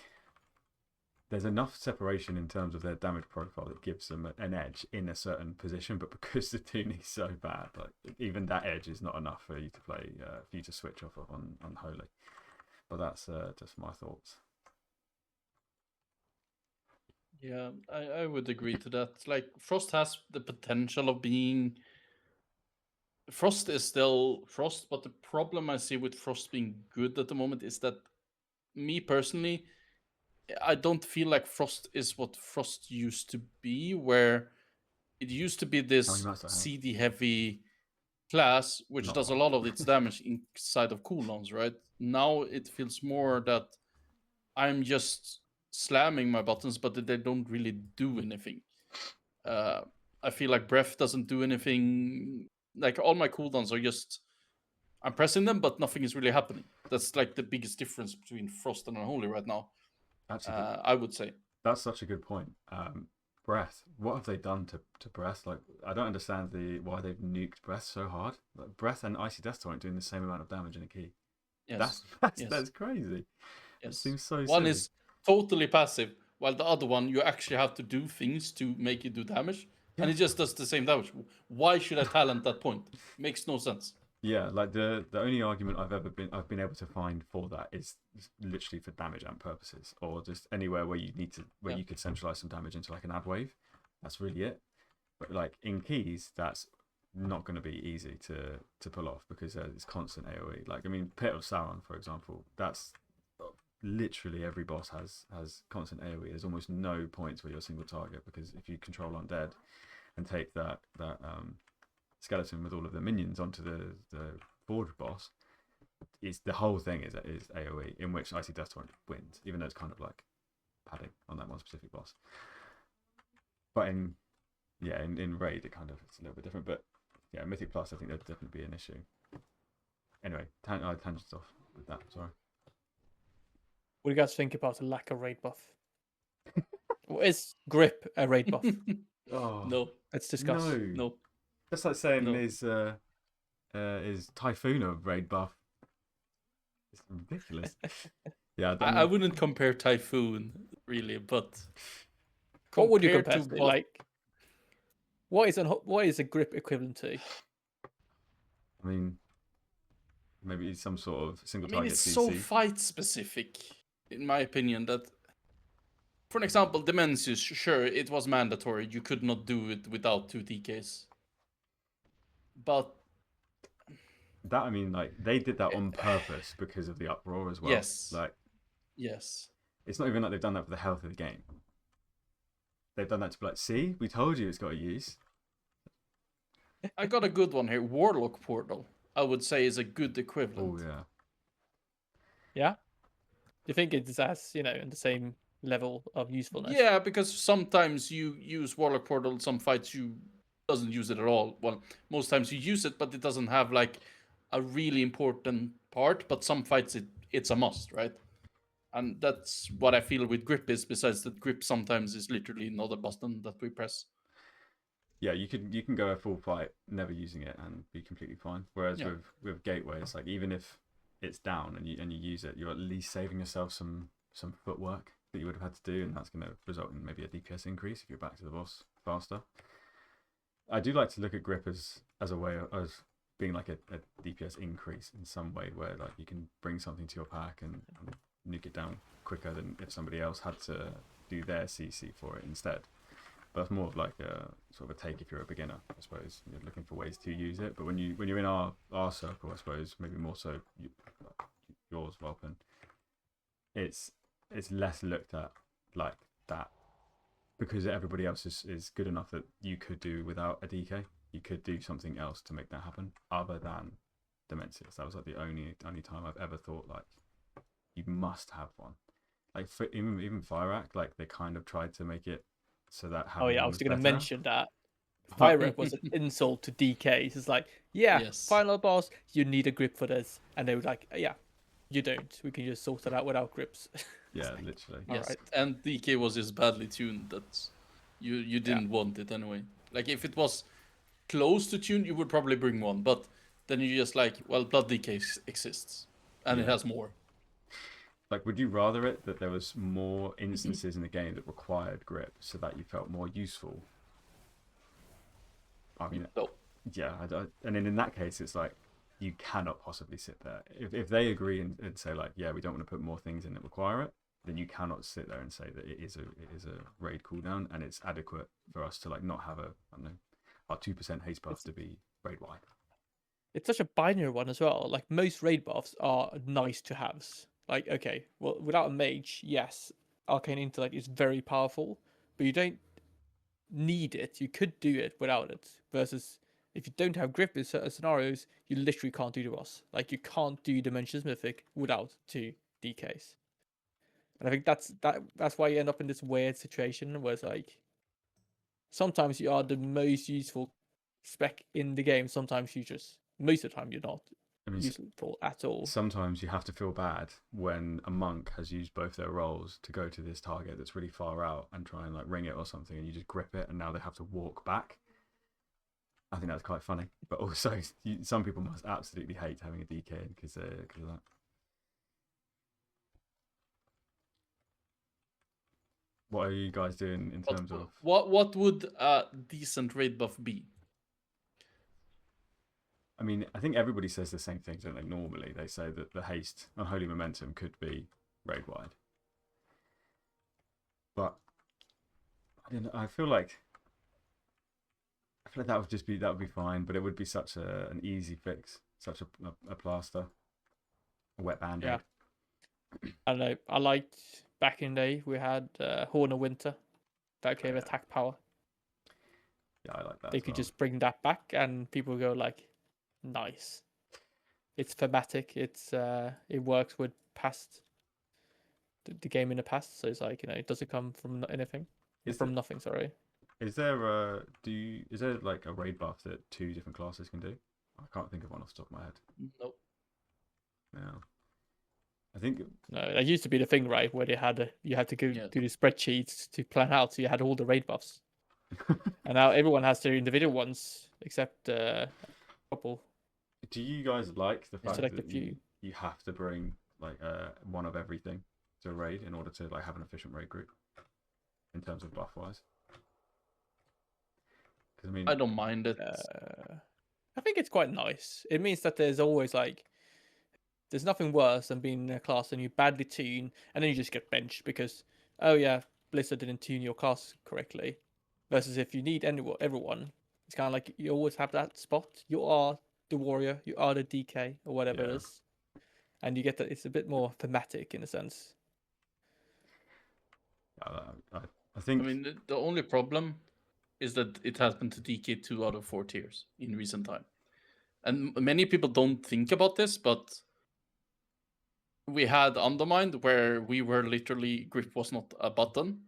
there's enough separation in terms of their damage profile that gives them an edge in a certain position, but because the Tooney's so bad, like even that edge is not enough for you to play, for you to switch off of on Unholy. But that's just my thoughts. Yeah, I would agree to that. Like, Frost has the potential of being... Frost is still Frost, but the problem I see with Frost being good at the moment is that, me personally, I don't feel like Frost is what Frost used to be, where it used to be this CD heavy class, which does a lot of its damage inside of cooldowns, right? Now it feels more that I'm just slamming my buttons, but they don't really do anything. I feel like Breath doesn't do anything. Like, all my cooldowns are just, I'm pressing them, but nothing is really happening. That's like the biggest difference between Frost and Unholy right now. Actually, I would say. That's such a good point. Breath, what have they done to Breath? Like, I don't understand why they've nuked Breath so hard. Like, Breath and Icy Death Torrent doing the same amount of damage in a key. Yes. That's crazy. Yes. It seems so One silly. is totally passive, while the other one, you actually have to do things to make it do damage. Yeah. And it just does the same damage. Why should I talent that point? Makes no sense. Yeah, like the only argument I've been able to find for that is literally for damage amp purposes, or just anywhere where you could centralize some damage into like an ad wave. That's really it. But like in keys, that's not going to be easy to pull off because it's constant AOE. Like, I mean, Pit of Sauron, for example, that's literally every boss has constant AOE. There's almost no points where you're a single target, because if you control undead and take that skeleton with all of the minions onto the Forge boss, the whole thing is AOE, in which Icy Death Torrent wins, even though it's kind of like padding on that one specific boss. But in Raid, it's a little bit different. But yeah, Mythic Plus, I think there'd definitely be an issue. Anyway, tangents off with that. Sorry. What do you guys think about the lack of raid buff? Is grip a raid buff? No. Let's discuss. No. That's like saying is Typhoon a raid buff? It's ridiculous. Yeah, I wouldn't compare Typhoon really, but what would you compare to? Like, what is a grip equivalent to? I mean, maybe some sort of single target it's CC. so fight specific, in my opinion, that, for an example, Dimensius, sure, it was mandatory. You could not do it without 2 DKs. But that, I mean, like, they did that on purpose because of the uproar as well. Yes. Like, yes. It's not even like they've done that for the health of the game. They've done that to be like, see, we told you it's got a use. I got a good one here. Warlock Portal, I would say, is a good equivalent. Oh, yeah. Yeah? Do you think it's as, in the same level of usefulness? Yeah, because sometimes you use Warlock Portal, some fights you doesn't use it at all. Well, most times you use it, but it doesn't have like a really important part, but some fights it's a must, right? And that's what I feel with grip is, besides that grip sometimes is literally not a button that we press. Yeah, you can go a full fight never using it and be completely fine. Whereas with Gateway, it's like, even if it's down and you use it, you're at least saving yourself some footwork that you would have had to do, and that's going to result in maybe a DPS increase if you're back to the boss faster. I do like to look at grip as a way of being like a DPS increase in some way, where like you can bring something to your pack and nuke it down quicker than if somebody else had to do their CC for it instead. But that's more of like a sort of a take if you're a beginner, I suppose. You're looking for ways to use it. But when you're in our circle, I suppose, maybe more so yours, Welpen, it's less looked at like that, because everybody else is good enough that you could do without a DK. You could do something else to make that happen other than Dimensius. That was like the only time I've ever thought like you must have one. Like even Firac, like they kind of tried to make it so that. Oh yeah, I was going to mention that. Firac was an insult to DKs. It's like, final boss, you need a grip for this, and they were like, yeah, you don't. We can just sort it out without grips. Yeah, literally. Yes, right. And DK was just badly tuned that you didn't want it anyway. Like, if it was close to tuned, you would probably bring one, but then you just like, well, Blood DK exists, and it has more. like, would you rather it that there was more instances in the game that required grip so that you felt more useful? I mean, No. yeah, and then in that case, it's like you cannot possibly sit there. If they agree and say like, yeah, we don't want to put more things in that require it, then you cannot sit there and say that it is a raid cooldown and it's adequate for us to like not have I don't know, our 2% haste buff to be raid wide. It's such a binary one as well. Like most raid buffs are nice to haves. Like, okay, well, without a mage, yes, arcane intellect is very powerful, but you don't need it. You could do it without it. Versus if you don't have grip in certain scenarios, you literally can't do the boss. Like you can't do Dimensions Mythic without 2 DKs. And I think that's why you end up in this weird situation where it's like sometimes you are the most useful spec in the game. Sometimes you just most of the time you're not useful at all. Sometimes you have to feel bad when a monk has used both their roles to go to this target that's really far out and try and like ring it or something, and you just grip it, and now they have to walk back. I think that's quite funny, but also some people must absolutely hate having a DK because of that. What are you guys doing in terms of what would a decent raid buff be? I mean, I think everybody says the same things, don't they? Normally, they say that the haste, unholy momentum, could be raid wide. But I don't know. I feel like that would be fine, but it would be such an easy fix, such a plaster, a wet band-aid. Yeah. I don't know. I liked back in the day we had Horn of Winter that gave attack power. Yeah, I like that. They could just bring that back, and people go like, "Nice." It's thematic. It works with the game in the past, so it's like it doesn't come from anything. Nothing. Sorry. Is there is there like a raid buff that 2 different classes can do? I can't think of one off the top of my head. Nope. No. I think no. That used to be the thing, right? Where you had to go do the spreadsheets to plan out, so you had all the raid buffs. And now everyone has their individual ones, except a couple. Do you guys like the fact that you have to bring like one of everything to a raid in order to like have an efficient raid group in terms of buff wise? Because I mean, I don't mind it. I think it's quite nice. It means that there's always there's nothing worse than being in a class and you badly tune and then you just get benched because Blizzard didn't tune your class correctly. Versus if you need everyone, it's kind of like you always have that spot. You are the warrior, you are the DK or whatever it is, and you get that. It's a bit more thematic in a sense. I think. I mean, the only problem is that it has been to DK 2 out of 4 tiers in recent time, and many people don't think about this, but we had Undermined where we were literally grip was not a button.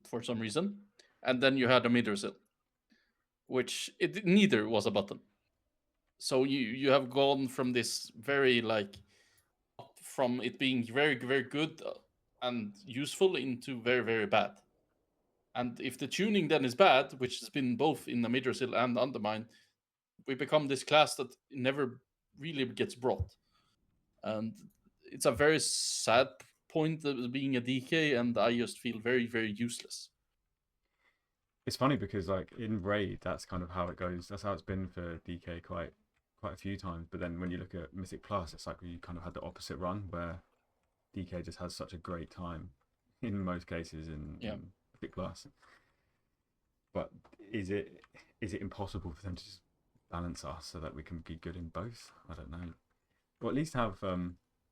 For some reason, and then you had a Midrasil, which it neither was a button. So you have gone from this very from it being very very good and useful into very very bad. And if the tuning then is bad, which has been both in the Midrasil and Undermine, we become this class that never really gets brought. And it's a very sad point of being a DK, and I just feel very very useless. It's funny because like in raid, that's kind of how it goes. That's how it's been for DK quite a few times. But then when you look at Mythic Plus, it's like you kind of had the opposite run where DK just has such a great time in most cases in Mythic Plus. But is it impossible for them to just balance us so that we can be good in both? I don't know. Or at least have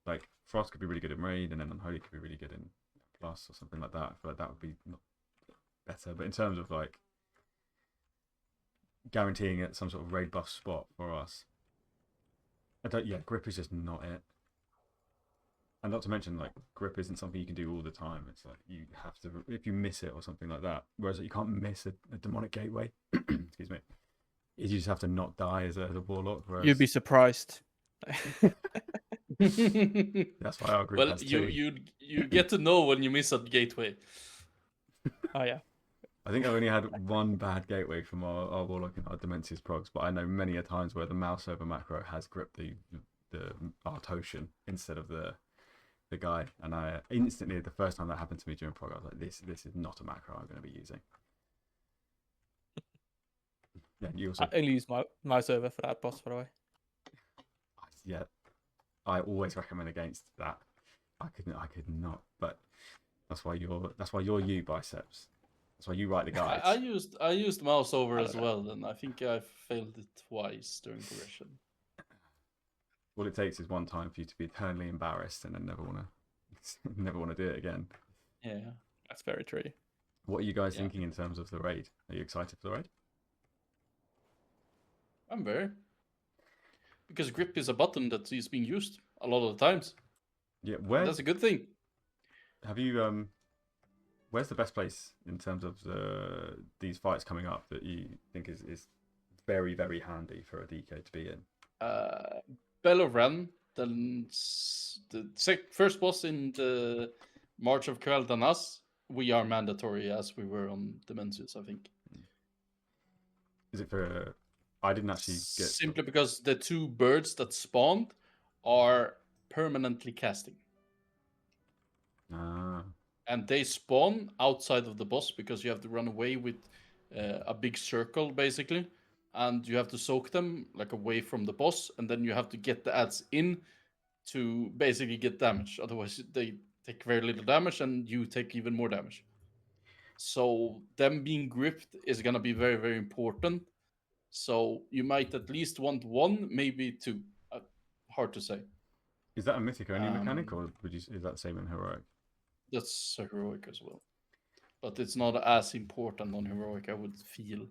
like Frost could be really good in raid, and then Unholy could be really good in Plus or something like that. I feel like that would be better. But in terms of like guaranteeing it some sort of raid buff spot for us, grip is just not it. And not to mention, like, grip isn't something you can do all the time. It's like you have to, if you miss it or something like that. Whereas you can't miss a demonic gateway. Excuse me. You just have to not die as a warlock. Whereas... You'd be surprised. That's why our group has two. You get to know when you miss a gateway. Oh yeah. I think I've only had one bad gateway from our warlock and our Dementius procs, but I know many a times where the mouse over macro has gripped the Artosian instead of the the guy, and I instantly, the first time that happened to me during prog, I was like, this is not a macro I'm going to be using. Yeah, you also. I only use my mouse over for that boss, by the way. Yeah, I always recommend against that. I could not, but that's why you're you, biceps. That's why you write the guides. I used mouse over as well, and I think I failed it twice during progression. All it takes is one time for you to be eternally embarrassed and then never want to do it again. Yeah, that's very true. What are you guys thinking in terms of the raid? Are you excited for the raid? I'm very. Because grip is a button that is being used a lot of the times. Yeah, that's a good thing. Have you where's the best place in terms of these fights coming up that you think is very, very handy for a DK to be in? Bell of Ren, then the first boss in the March of Quel'Thanas, we are mandatory as we were on Dimensions, I think. Is it for... I didn't actually get... Simply because the 2 birds that spawned are permanently casting. Ah. And they spawn outside of the boss because you have to run away with a big circle, basically. And you have to soak them like away from the boss, and then you have to get the ads in to basically get damage. Otherwise, they take very little damage, and you take even more damage. So them being gripped is gonna be very, very important. So you might at least want 1, maybe 2. Hard to say. Is that a mythic only mechanic, or is that the same in heroic? That's a heroic as well, but it's not as important on heroic, I would feel.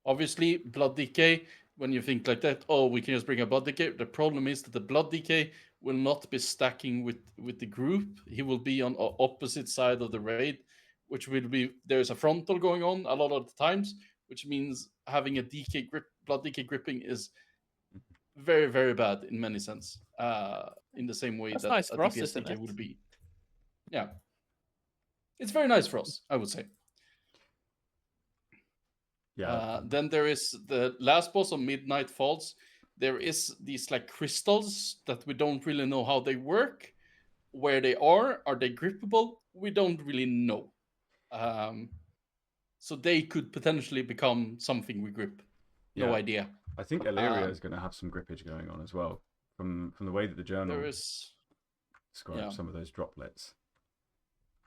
Obviously, blood decay. When you think like that, oh, we can just bring a blood decay. The problem is that the blood decay will not be stacking with the group. He will be on opposite side of the raid, which will be there's a frontal going on a lot of the times, which means having a DK grip, blood decay gripping is very, very bad in many sense. In the same way that nice a us, DPS DK would be. Yeah, it's very nice for us, I would say. Yeah. Then there is the last boss of Midnight Falls. There is these like crystals that we don't really know how they work, where they are they grippable? We don't really know. So they could potentially become something we grip. No idea. I think Illyria is going to have some grippage going on as well, from the way that the journal describes some of those droplets.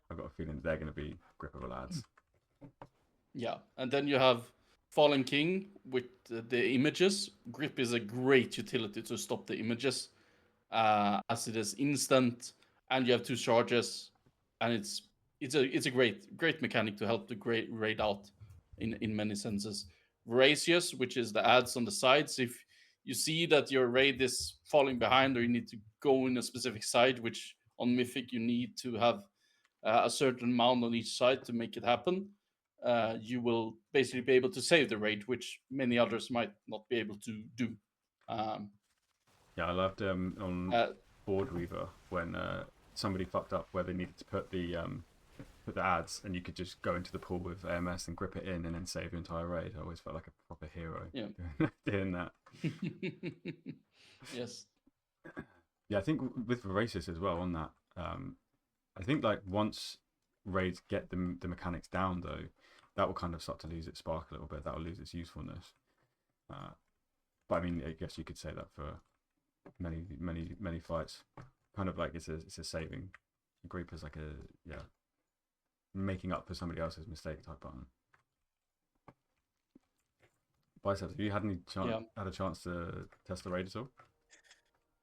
I've got a feeling they're going to be grippable ads. Yeah, and then you have Fallen King with the images. Grip is a great utility to stop the images, as it is instant, and you have 2 charges, and it's a great mechanic to help the raid out in many senses. Voracious, which is the ads on the sides. If you see that your raid is falling behind, or you need to go in a specific side, which on Mythic you need to have a certain amount on each side to make it happen, you will basically be able to save the raid, which many others might not be able to do. Yeah, I loved on Board Weaver when somebody fucked up where they needed to put the ads, and you could just go into the pool with AMS and grip it in and then save your entire raid. I always felt like a proper hero doing that. Yes. Yeah, I think with Voracious as well on that, I think like once raids get the mechanics down though, that will kind of start to lose its spark a little bit. That will lose its usefulness. But I mean, I guess you could say that for many fights. Kind of like it's a saving. Group is like making up for somebody else's mistake type button. Biceps, have you had had a chance to test the raid at all?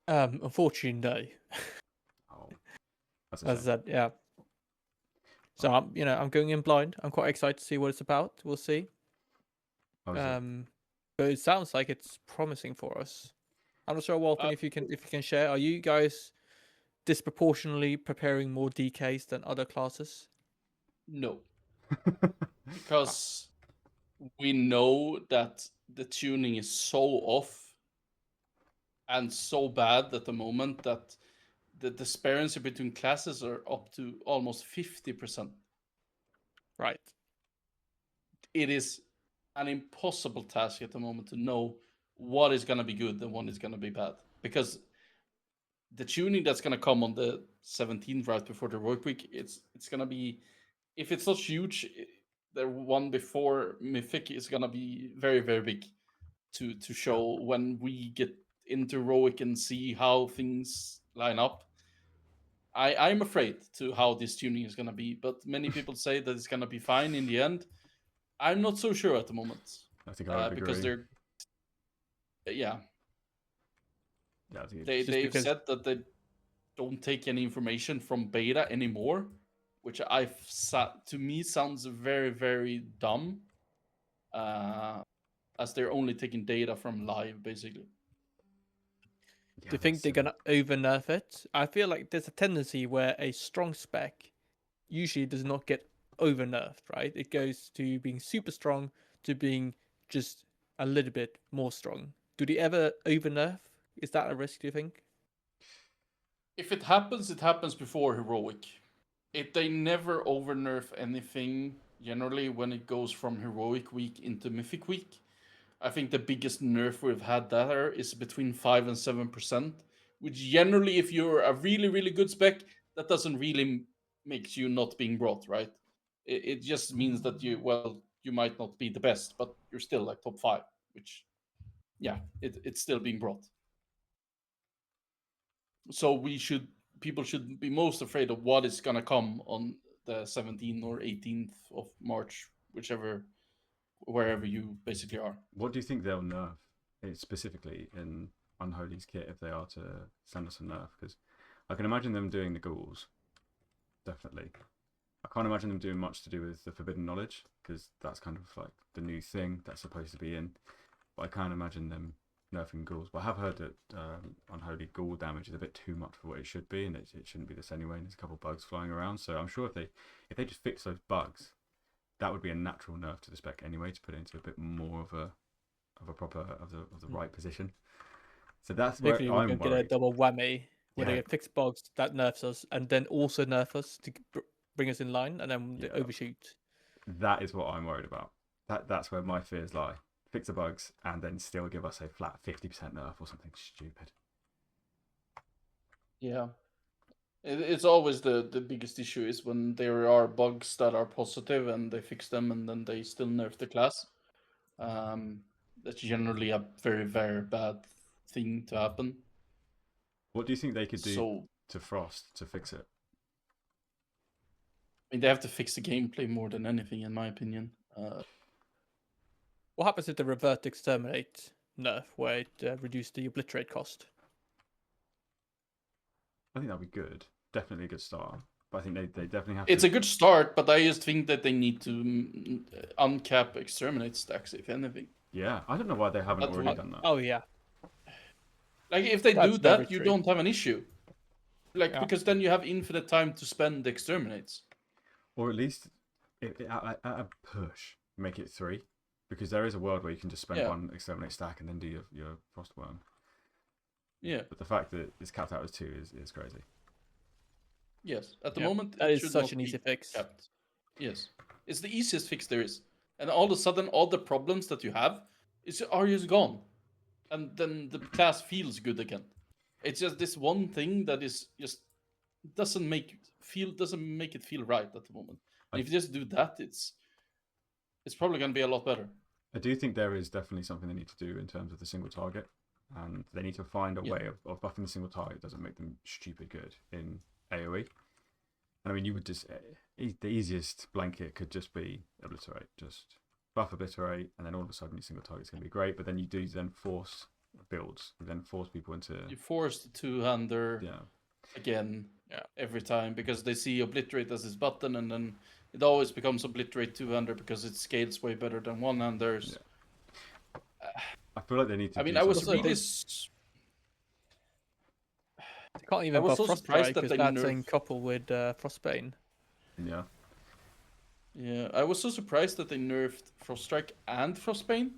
Unfortunately, no. Oh, that's a shame. Yeah. So I'm going in blind. I'm quite excited to see what it's about. We'll see. But it sounds like it's promising for us. I'm not sure, Walton, if you can share. Are you guys disproportionately preparing more DKs than other classes? No, because we know that the tuning is so off and so bad at the moment that the disparity between classes are up to almost 50%. Right. It is an impossible task at the moment to know what is going to be good and what is going to be bad, because the tuning that's gonna come on the 17th right before the work week, it's gonna be, if it's not huge, the one before Mythic is gonna be very, very big to show when we get into Heroic and see how things line up. I'm afraid to how this tuning is gonna be, but many people say that it's gonna be fine in the end. I'm not so sure at the moment. I think I would because agree. yeah, Yeah, I think they've said that they don't take any information from beta anymore, which to me sounds very, very dumb. As they're only taking data from live, basically. Do you think they're going to over nerf it? I feel like there's a tendency where a strong spec usually does not get over nerfed, right? It goes to being super strong to being just a little bit more strong. Do they ever over nerf? Is that a risk, do you think? If it happens before Heroic. They never over nerf anything generally when it goes from Heroic week into Mythic week. I think the biggest nerf we've had there is between 5 and 7%, which generally, if you're a really, really good spec, that doesn't really make you not being brought, right? It just means that you might not be the best, but you're still like top 5, which, yeah, it's still being brought. So people should be most afraid of what is gonna come on the 17th or 18th of March, wherever you basically are. What do you think they'll nerf specifically in Unholy's kit if they are to send us a nerf? Because I can imagine them doing the ghouls, definitely. I can't imagine them doing much to do with the forbidden knowledge, because that's kind of like the new thing that's supposed to be in. But I can't imagine them nerfing ghouls. But I have heard that Unholy ghoul damage is a bit too much for what it should be, and it shouldn't be this anyway. And there's a couple of bugs flying around, so I'm sure if they just fix those bugs, that would be a natural nerf to the spec anyway, to put it into a bit more of a proper of the right position. So that's where Hopefully I'm we can get a double whammy where they get fixed bugs that nerfs us and then also nerf us to bring us in line, and then they overshoot. That is what I'm worried about. That's where my fears lie. Fix the bugs and then still give us a flat 50% nerf or something stupid. Yeah. It's always the biggest issue is when there are bugs that are positive and they fix them and then they still nerf the class. That's generally a very, very bad thing to happen. What do you think they could do to Frost to fix it? I mean, they have to fix the gameplay more than anything, in my opinion. What happens if the revert exterminate nerf, where it reduced the obliterate cost? I think that'd be good. Definitely a good start. But I think they definitely have It's a good start, but I just think that they need to uncap exterminate stacks, if anything. Yeah, I don't know why they haven't already done that. Oh, yeah. Like, if they do that, you don't have an issue. Like, because then you have infinite time to spend the exterminates. Or at least, at a push, make it 3. Because there is a world where you can just spend one exterminate stack and then do your frostworm. Yeah. But the fact that it's capped out as 2 is crazy. Yes. At the moment, that is such an easy fix. Capped. Yes. It's the easiest fix there is. And all of a sudden, all the problems that you have are just gone. And then the class feels good again. It's just this one thing that is just doesn't make it feel right at the moment. And if you just do that, it's probably going to be a lot better. I do think there is definitely something they need to do in terms of the single target, and they need to find a way of buffing the single target. It doesn't make them stupid good in AoE. And I mean, you would just the easiest blanket could just be obliterate, just buff obliterate, and then all of a sudden your single target's going to be great. But then you do then force builds, you then force people into you force the two-hander again every time because they see obliterate as his button, and then it always becomes obliterate two-hander because it scales way better than one-handers. I feel like they need to. I mean, I was really. They can't even buff Frostbane because that's in couple with Frostbane. Yeah. Yeah, I was so surprised that they nerfed Froststrike and Frostbane.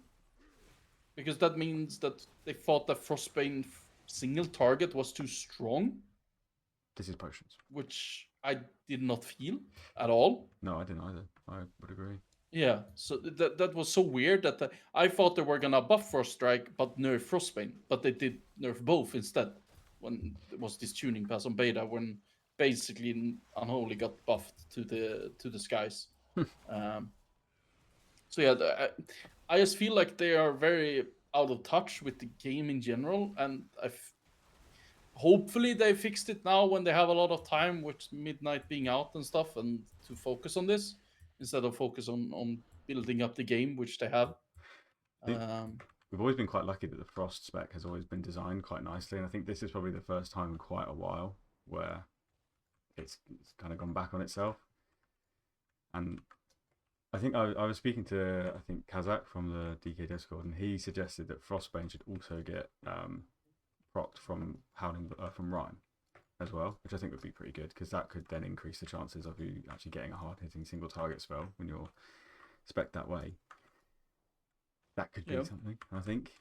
Because that means that they thought that Frostbane single target was too strong. This is potions. Which I did not feel at all. No, I didn't either. I would agree. Yeah, so that was so weird that I thought they were gonna buff Froststrike but nerf Frostbane, but they did nerf both instead. when there was this tuning pass on beta when basically Unholy got buffed to the skies. So yeah, I just feel like they are very out of touch with the game in general, and hopefully they fixed it now when they have a lot of time with Midnight being out and stuff, and to focus on this instead of focus on building up the game, which they have. We've always been quite lucky that the Frost spec has always been designed quite nicely, and I think this is probably the first time in quite a while where it's kind of gone back on itself. And I think I was speaking to Kazak from the DK Discord, and he suggested that Frostbane should also get procced from Howling from Rhyme as well, which I think would be pretty good because that could then increase the chances of you actually getting a hard-hitting single target spell when you're spec that way. That could be something, I think.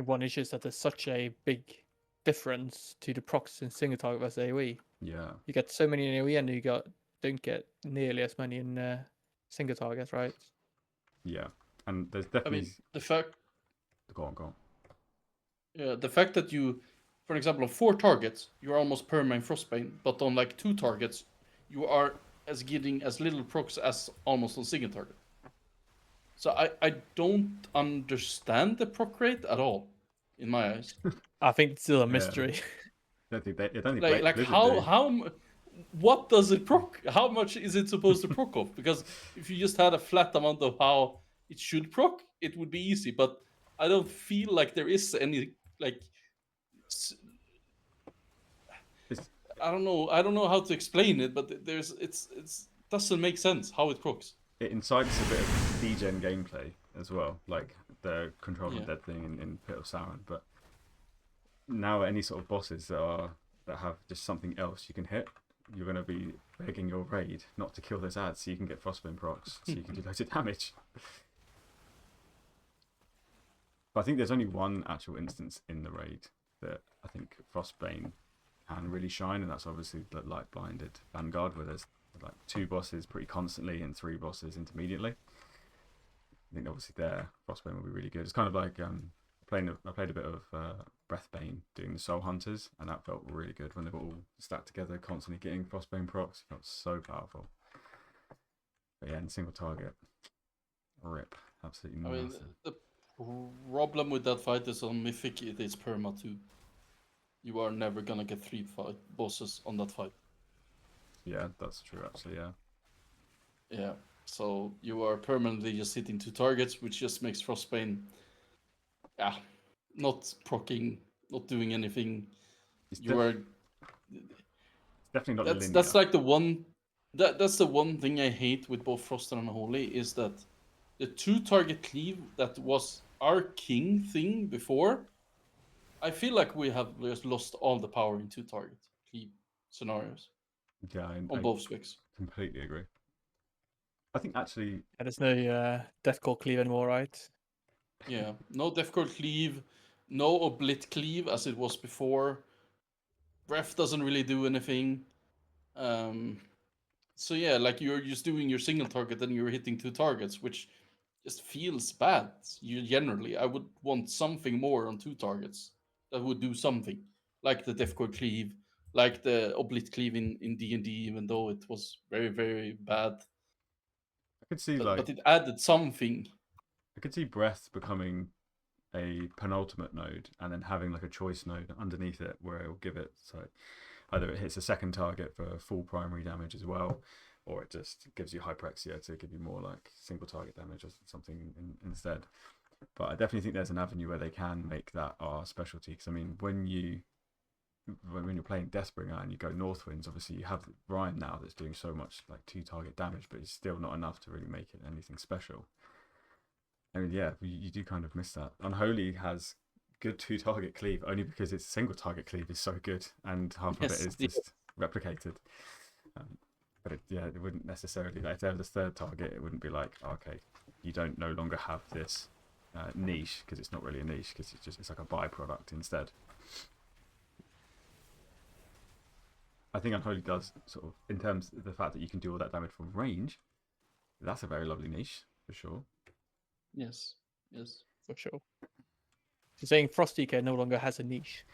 One issue is that there's such a big difference to the procs in single target versus AoE. Yeah. You get so many in AoE and you don't get nearly as many in single targets, right? Yeah. And there's definitely... I mean, the fact... Go on. Yeah, the fact that you, for example, on 4 targets, you're almost perma in Frostbane, but on like 2 targets, you are getting as little procs as almost on single target. So I don't understand the proc rate at all, in my eyes. I think it's still a mystery. I don't think like how what does it proc? How much is it supposed to proc off? Because if you just had a flat amount of how it should proc, it would be easy. But I don't feel like there is any like. I don't know how to explain it, but it's doesn't make sense how it procs. It incites a bit of degen gameplay as well, like the control of dead thing in Pit of Sauron. But now any sort of bosses that have just something else you can hit, you're going to be begging your raid not to kill those ads so you can get Frostbane procs, so you can do loads of damage. But I think there's only one actual instance in the raid that I think Frostbane can really shine, and that's obviously the Light Blinded Vanguard, where there's like 2 bosses pretty constantly and 3 bosses intermediately. I think obviously there Frostbane will be really good. It's kind of like I played a bit of Breathbane doing the Soul Hunters, and that felt really good when they were all stacked together, constantly getting Frostbane procs. It felt so powerful. But yeah, in single target, rip, absolutely massive. I mean, the problem with that fight is on Mythic it is perma too. You are never gonna get 3 bosses on that fight. Yeah, that's true actually, yeah. Yeah, so you are permanently just hitting 2 targets, which just makes Frostbane, not proccing, not doing anything. Definitely not linear. That's like the one, that's the one thing I hate with both Frost and Unholy, is that the 2 target cleave that was our king thing before, I feel like we have just lost all the power in 2 target cleave scenarios. Yeah, on both specs. Completely agree. I think actually... there's no Deathcore Cleave anymore, right? Yeah, no Deathcore Cleave, no Oblit Cleave as it was before. Breath doesn't really do anything. So yeah, like you're just doing your single target and you're hitting 2 targets, which just feels bad. I would want something more on 2 targets that would do something, like the Deathcore Cleave, like the Oblit Cleave in D&D, even though it was very, very bad. I could see but it added something. I could see Breath becoming a penultimate node and then having like a choice node underneath it where it will give it, so either it hits a second target for full primary damage as well, or it just gives you Hyperexia to give you more like single target damage or something instead. But I definitely think there's an avenue where they can make that our specialty, because I mean when you're playing Deathbringer and you go Northwinds, obviously you have Ryan now that's doing so much like 2 target damage, but it's still not enough to really make it anything special. I mean, yeah, you do kind of miss that. Unholy has good 2 target cleave only because its single target cleave is so good, and half of it is just replicated. But it wouldn't necessarily, like if there was a 3rd target, it wouldn't be like, okay, you don't no longer have this niche, because it's not really a niche, because it's like a byproduct instead. I think Unholy does sort of, in terms of the fact that you can do all that damage from range, that's a very lovely niche for sure. Yes, for sure. You're saying Frost DK no longer has a niche?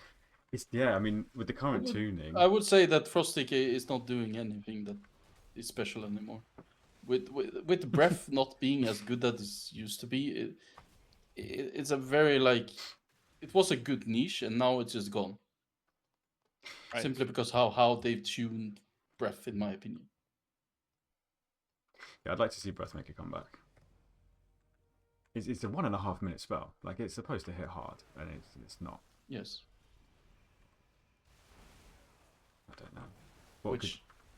Yeah, I mean, with the current tuning, I would say that Frost DK is not doing anything that is special anymore. With breath not being as good as it used to be, it's a very like it was a good niche and now it's just gone. Right. Simply because how they've tuned breath, in my opinion. yeah, I'd like to see breath make a comeback. It's a 1.5 minute spell. Like, it's supposed to hit hard, and it's not. Yes. I don't know.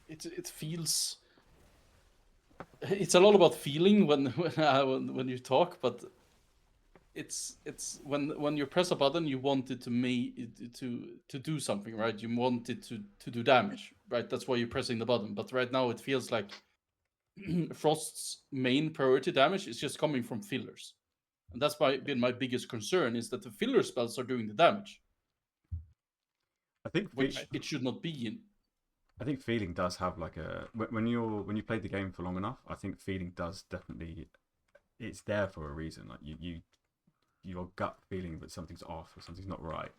It feels. It's a lot about feeling when you talk, but it's when you press a button, you want it to do something, right? You want it to do damage, right? That's why you're pressing the button. But right now, it feels like Frost's main priority damage is just coming from fillers. And that's been my biggest concern, is that the filler spells are doing the damage. I think which it should not be in. I think feeling does have like a when you play the game for long enough, I think feeling does definitely, it's there for a reason. Like your gut feeling that something's off or something's not right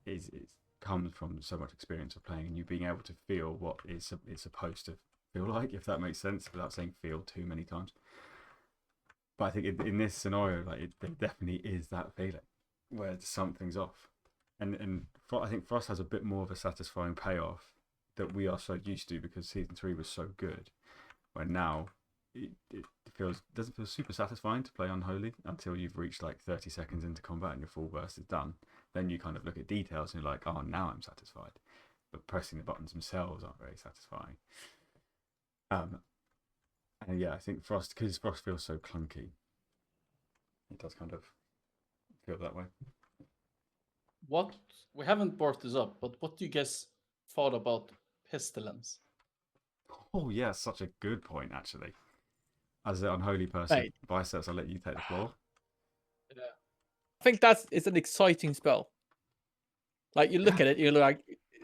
it comes from so much experience of playing, and you being able to feel what it's supposed to feel like, if that makes sense, without saying feel too many times. But I think in this scenario, like there definitely is that feeling where something's off, and I think Frost has a bit more of a satisfying payoff that we are so used to because season 3 was so good. Where now it doesn't feel super satisfying to play Unholy until you've reached like 30 seconds into combat and your full burst is done. Then you kind of look at details and you're like, oh, now I'm satisfied. But pressing the buttons themselves aren't very satisfying. And yeah, I think because Frost feels so clunky, it does kind of feel that way. What we haven't brought this up, but what do you guys thought about Pestilence? Oh yeah, such a good point actually. As an Unholy person, Right. Biceps, I'll let you take the floor. Yeah. I think it's an exciting spell. Like you look at it, you're like,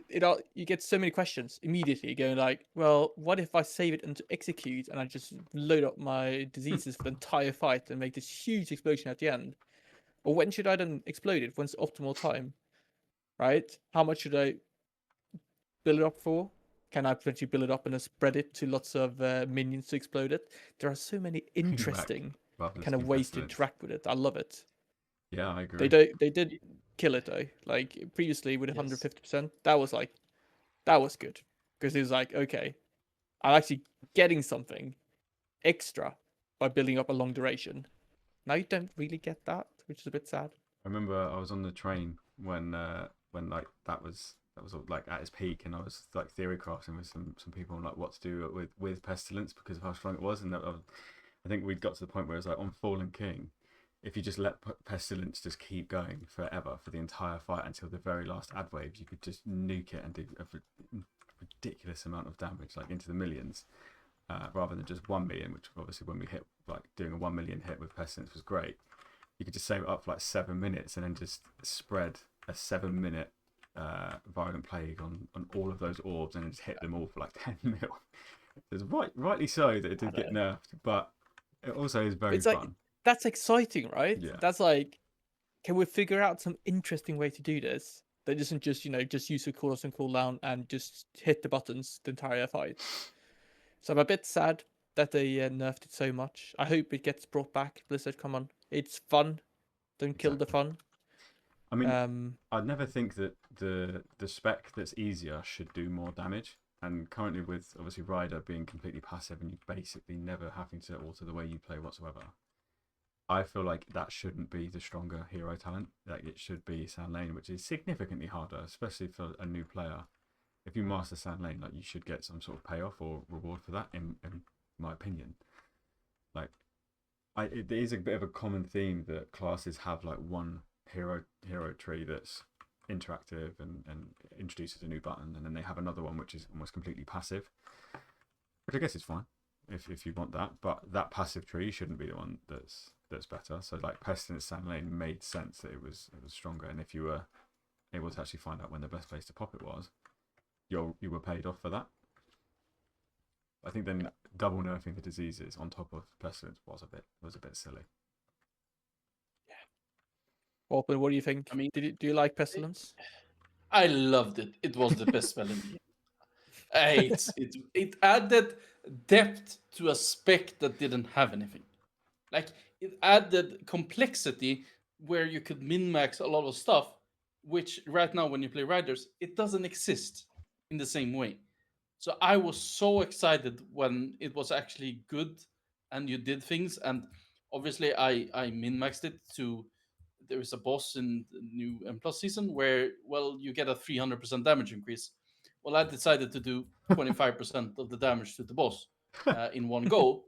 you get so many questions immediately, going like, well, what if I save it into execute and I just load up my diseases for the entire fight and make this huge explosion at the end? Or when should I then explode it? When's optimal time? Right? How much should I build it up for? Can I potentially build it up and spread it to lots of minions to explode it? There are so many interesting kind of ways to interact with it. I love it. Yeah, I agree. They did kill it though. Like previously with 150%, that was good because it was like, okay, I'm actually getting something extra by building up a long duration. Now you don't really get that, which is a bit sad. I remember I was on the train when like that was like at its peak, and I was like theory crafting with some people on like what to do with Pestilence because of how strong it was, and I think we'd got to the point where it's like on Fallen King, if you just let Pestilence just keep going forever for the entire fight until the very last ad waves, you could just nuke it and do a ridiculous amount of damage, like into the millions, rather than just 1 million, which obviously when we hit like doing a 1 million hit with Pestilence was great. You could just save it up for like 7 minutes and then just spread a 7-minute Violent Plague on all of those orbs and then just hit them all for like 10 mil. It's rightly so that it did get nerfed, but it also is very fun. Like, that's exciting, right? Yeah. That's like, can we figure out some interesting way to do this that isn't just just use a cooldown and cooldown and just hit the buttons the entire fight? So I'm a bit sad that they nerfed it so much. I hope it gets brought back. Blizzard, come on, it's fun. Don't kill the fun. I mean, I'd never think that the spec that's easier should do more damage. And currently, with obviously Ryder being completely passive and you basically never having to alter the way you play whatsoever, I feel like that shouldn't be the stronger hero talent. Like it should be Sand Lane, which is significantly harder, especially for a new player. If you master Sand Lane, like you should get some sort of payoff or reward for that, in my opinion. Like, it is a bit of a common theme that classes have like one hero tree that's interactive and introduces a new button, and then they have another one which is almost completely passive, which I guess is fine if you want that, but that passive tree shouldn't be the one that's better. So like Pestilence Sand Lane made sense that it was stronger, and if you were able to actually find out when the best place to pop it was, you were paid off for that. I think then double nerfing the diseases on top of Pestilence was a bit silly. Yeah. Well, but what do you think? I mean, do you like Pestilence? I loved it. It was the best spell in the game. It added depth to a spec that didn't have anything. Like, it added complexity where you could min-max a lot of stuff, which right now when you play Riders, it doesn't exist in the same way. So I was so excited when it was actually good and you did things. And obviously I min-maxed it to, there is a boss in the new M plus season where, well, you get a 300% damage increase. Well, I decided to do 25% of the damage to the boss in one go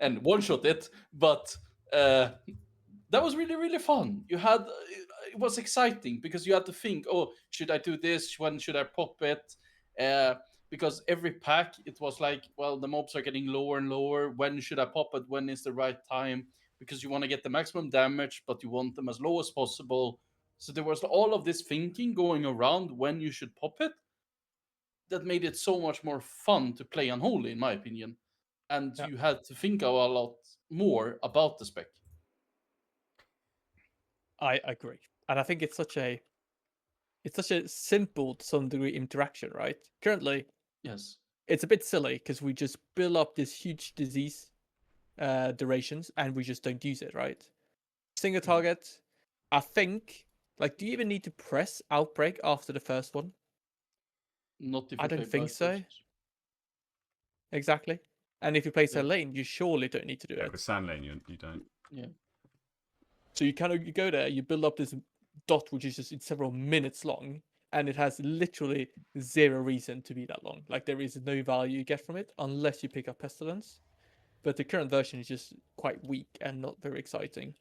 and one shot it. But that was really, really fun. You had, it was exciting because you had to think, oh, should I do this? When should I pop it? Because every pack, it was like, well, the mobs are getting lower and lower. When should I pop it? When is the right time? Because you want to get the maximum damage, but you want them as low as possible. So there was all of this thinking going around when you should pop it. That made it so much more fun to play Unholy, in my opinion. And you had to think a lot more about the spec. I agree, and I think it's such a simple to some degree interaction, right? Currently, yes, it's a bit silly because we just build up this huge disease durations and we just don't use it, right? Single target. I think, like, do you even need to press outbreak after the first one? Not if I you don't play think Blight so. Versus. Exactly. And if you play Sand Lane, you surely don't need to do it. With Sand Lane, you don't. Yeah. So you go there, you build up this dot which is just several minutes long, and it has literally zero reason to be that long. Like, there is no value you get from it unless you pick up Pestilence. But the current version is just quite weak and not very exciting.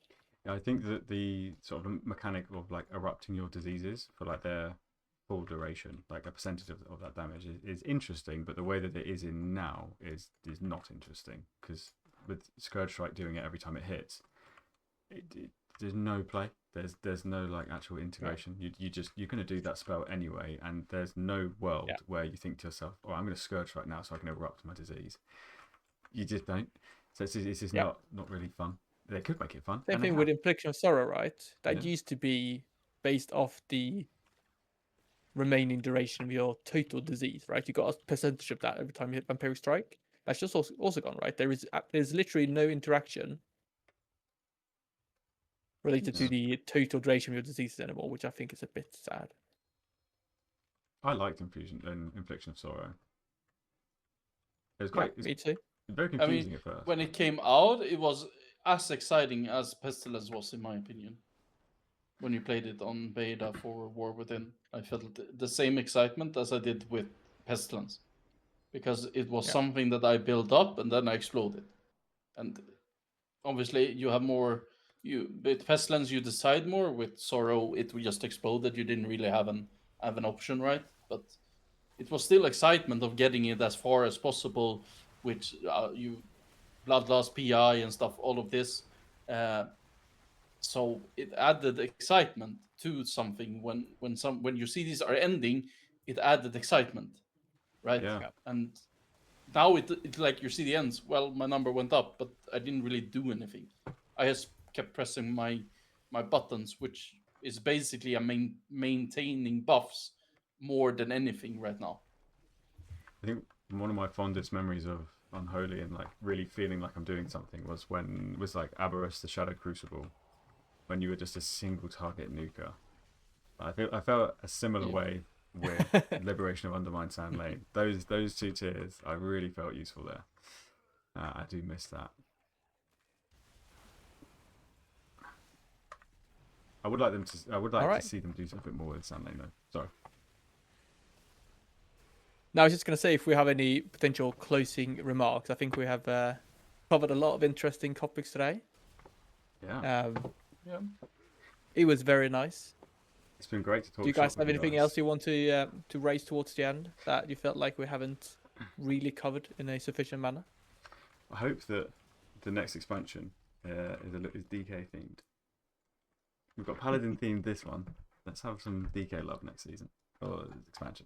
Yeah, I think that the sort of mechanic of like erupting your diseases for like their full duration, like a percentage of that damage, is interesting. But the way that it is in now is not interesting, because with Scourge Strike doing it every time it hits, there's no play. There's no like actual integration. Right. You're going to do that spell anyway, and there's no world where you think to yourself, "Oh, I'm going to Scourge Strike now so I can erupt my disease." You just don't. So it's just not really fun. They could make it fun. Same thing with Infliction of Sorrow, right? That used to be based off the remaining duration of your total disease, right? You got a percentage of that every time you hit Vampiric Strike. That's just also gone, right? There's literally no interaction related to the total duration of your diseases anymore, which I think is a bit sad. I liked Infliction of Sorrow. It was quite. Me too. Very confusing at first. When it came out, it was as exciting as Pestilence was, in my opinion. When you played it on beta for War Within, I felt the same excitement as I did with Pestilence, because it was something that I built up and then I exploded. And obviously, you have more. With Pestilence, you decide more. With Sorrow, it just exploded. You didn't really have an option, right? But it was still excitement of getting it as far as possible, which you Bloodlust, PI, and stuff. All of this. So it added excitement to something when you see these are ending, it added excitement, right? Yeah. And now it like you see the ends. Well, my number went up, but I didn't really do anything. I just kept pressing my buttons, which is basically a maintaining buffs more than anything right now. I think one of my fondest memories of Unholy and like really feeling like I'm doing something was like Aberrus the Shadow Crucible, when you were just a single target nuker. I felt a similar way with Liberation of Undermined Sand Lane. Those two tiers, I really felt useful there. I do miss that. I would like to see them do something more with Sand Lane though. Sorry. Now, I was just going to say, if we have any potential closing remarks, I think we have covered a lot of interesting topics today. Yeah. It was very nice. It's been great to talk. Do you guys have anything else you want to raise towards the end that you felt like we haven't really covered in a sufficient manner? I hope that the next expansion is DK themed. We've got Paladin themed this one. Let's have some DK love next season or expansion.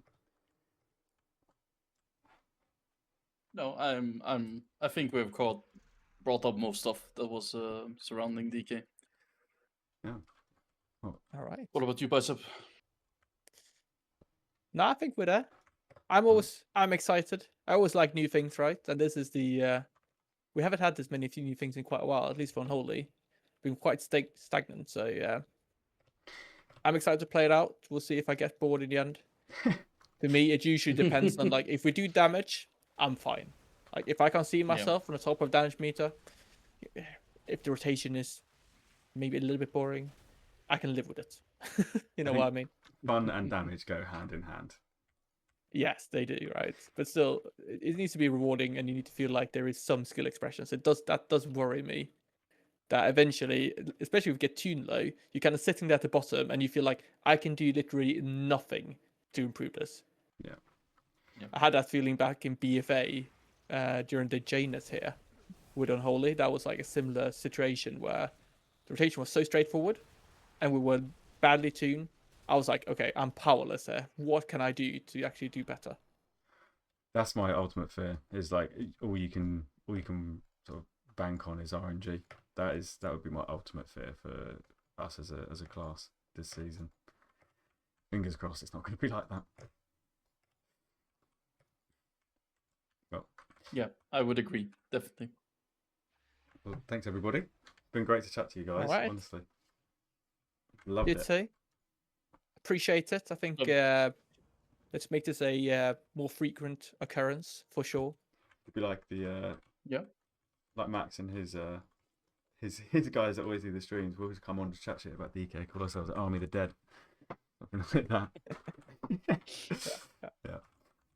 No, I think we've brought up most stuff that was surrounding DK. Yeah. All right. What about you, Bicep? No, I think we're there. I'm excited. I always like new things, right? And this is the we haven't had this many new things in quite a while, at least for Unholy. Been quite stagnant, so yeah. I'm excited to play it out. We'll see if I get bored in the end. For me, it usually depends on like if we do damage, I'm fine. Like if I can see myself on the top of damage meter, if the rotation is maybe a little bit boring, I can live with it. You know what I mean? Fun and damage go hand in hand. Yes, they do, right? But still, it needs to be rewarding, and you need to feel like there is some skill expression. So that does worry me. That eventually, especially if you get tuned low, you're kind of sitting there at the bottom, and you feel like I can do literally nothing to improve this. Yeah. I had that feeling back in BFA during the Janus here with Unholy. That was like a similar situation where the rotation was so straightforward, and we were badly tuned. I was like, okay, I'm powerless here. What can I do to actually do better? That's my ultimate fear. Is like all you can sort of bank on is RNG. That would be my ultimate fear for us as a class this season. Fingers crossed, it's not going to be like that. Well, yeah, I would agree, definitely. Well, thanks everybody. It's been great to chat to you guys. Right. Honestly, loved it. Too. Appreciate it. I think let's make this a more frequent occurrence for sure. It'd be like the like Max and his guys that always do the streams. We'll always come on to chat shit about DK. Call ourselves Army of the Dead. Something like that. Yeah.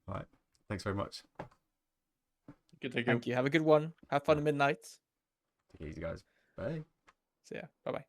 All right. Thanks very much. Thank you. Have a good one. Have fun at midnight. Take it easy, guys. Bye. See ya. Bye bye.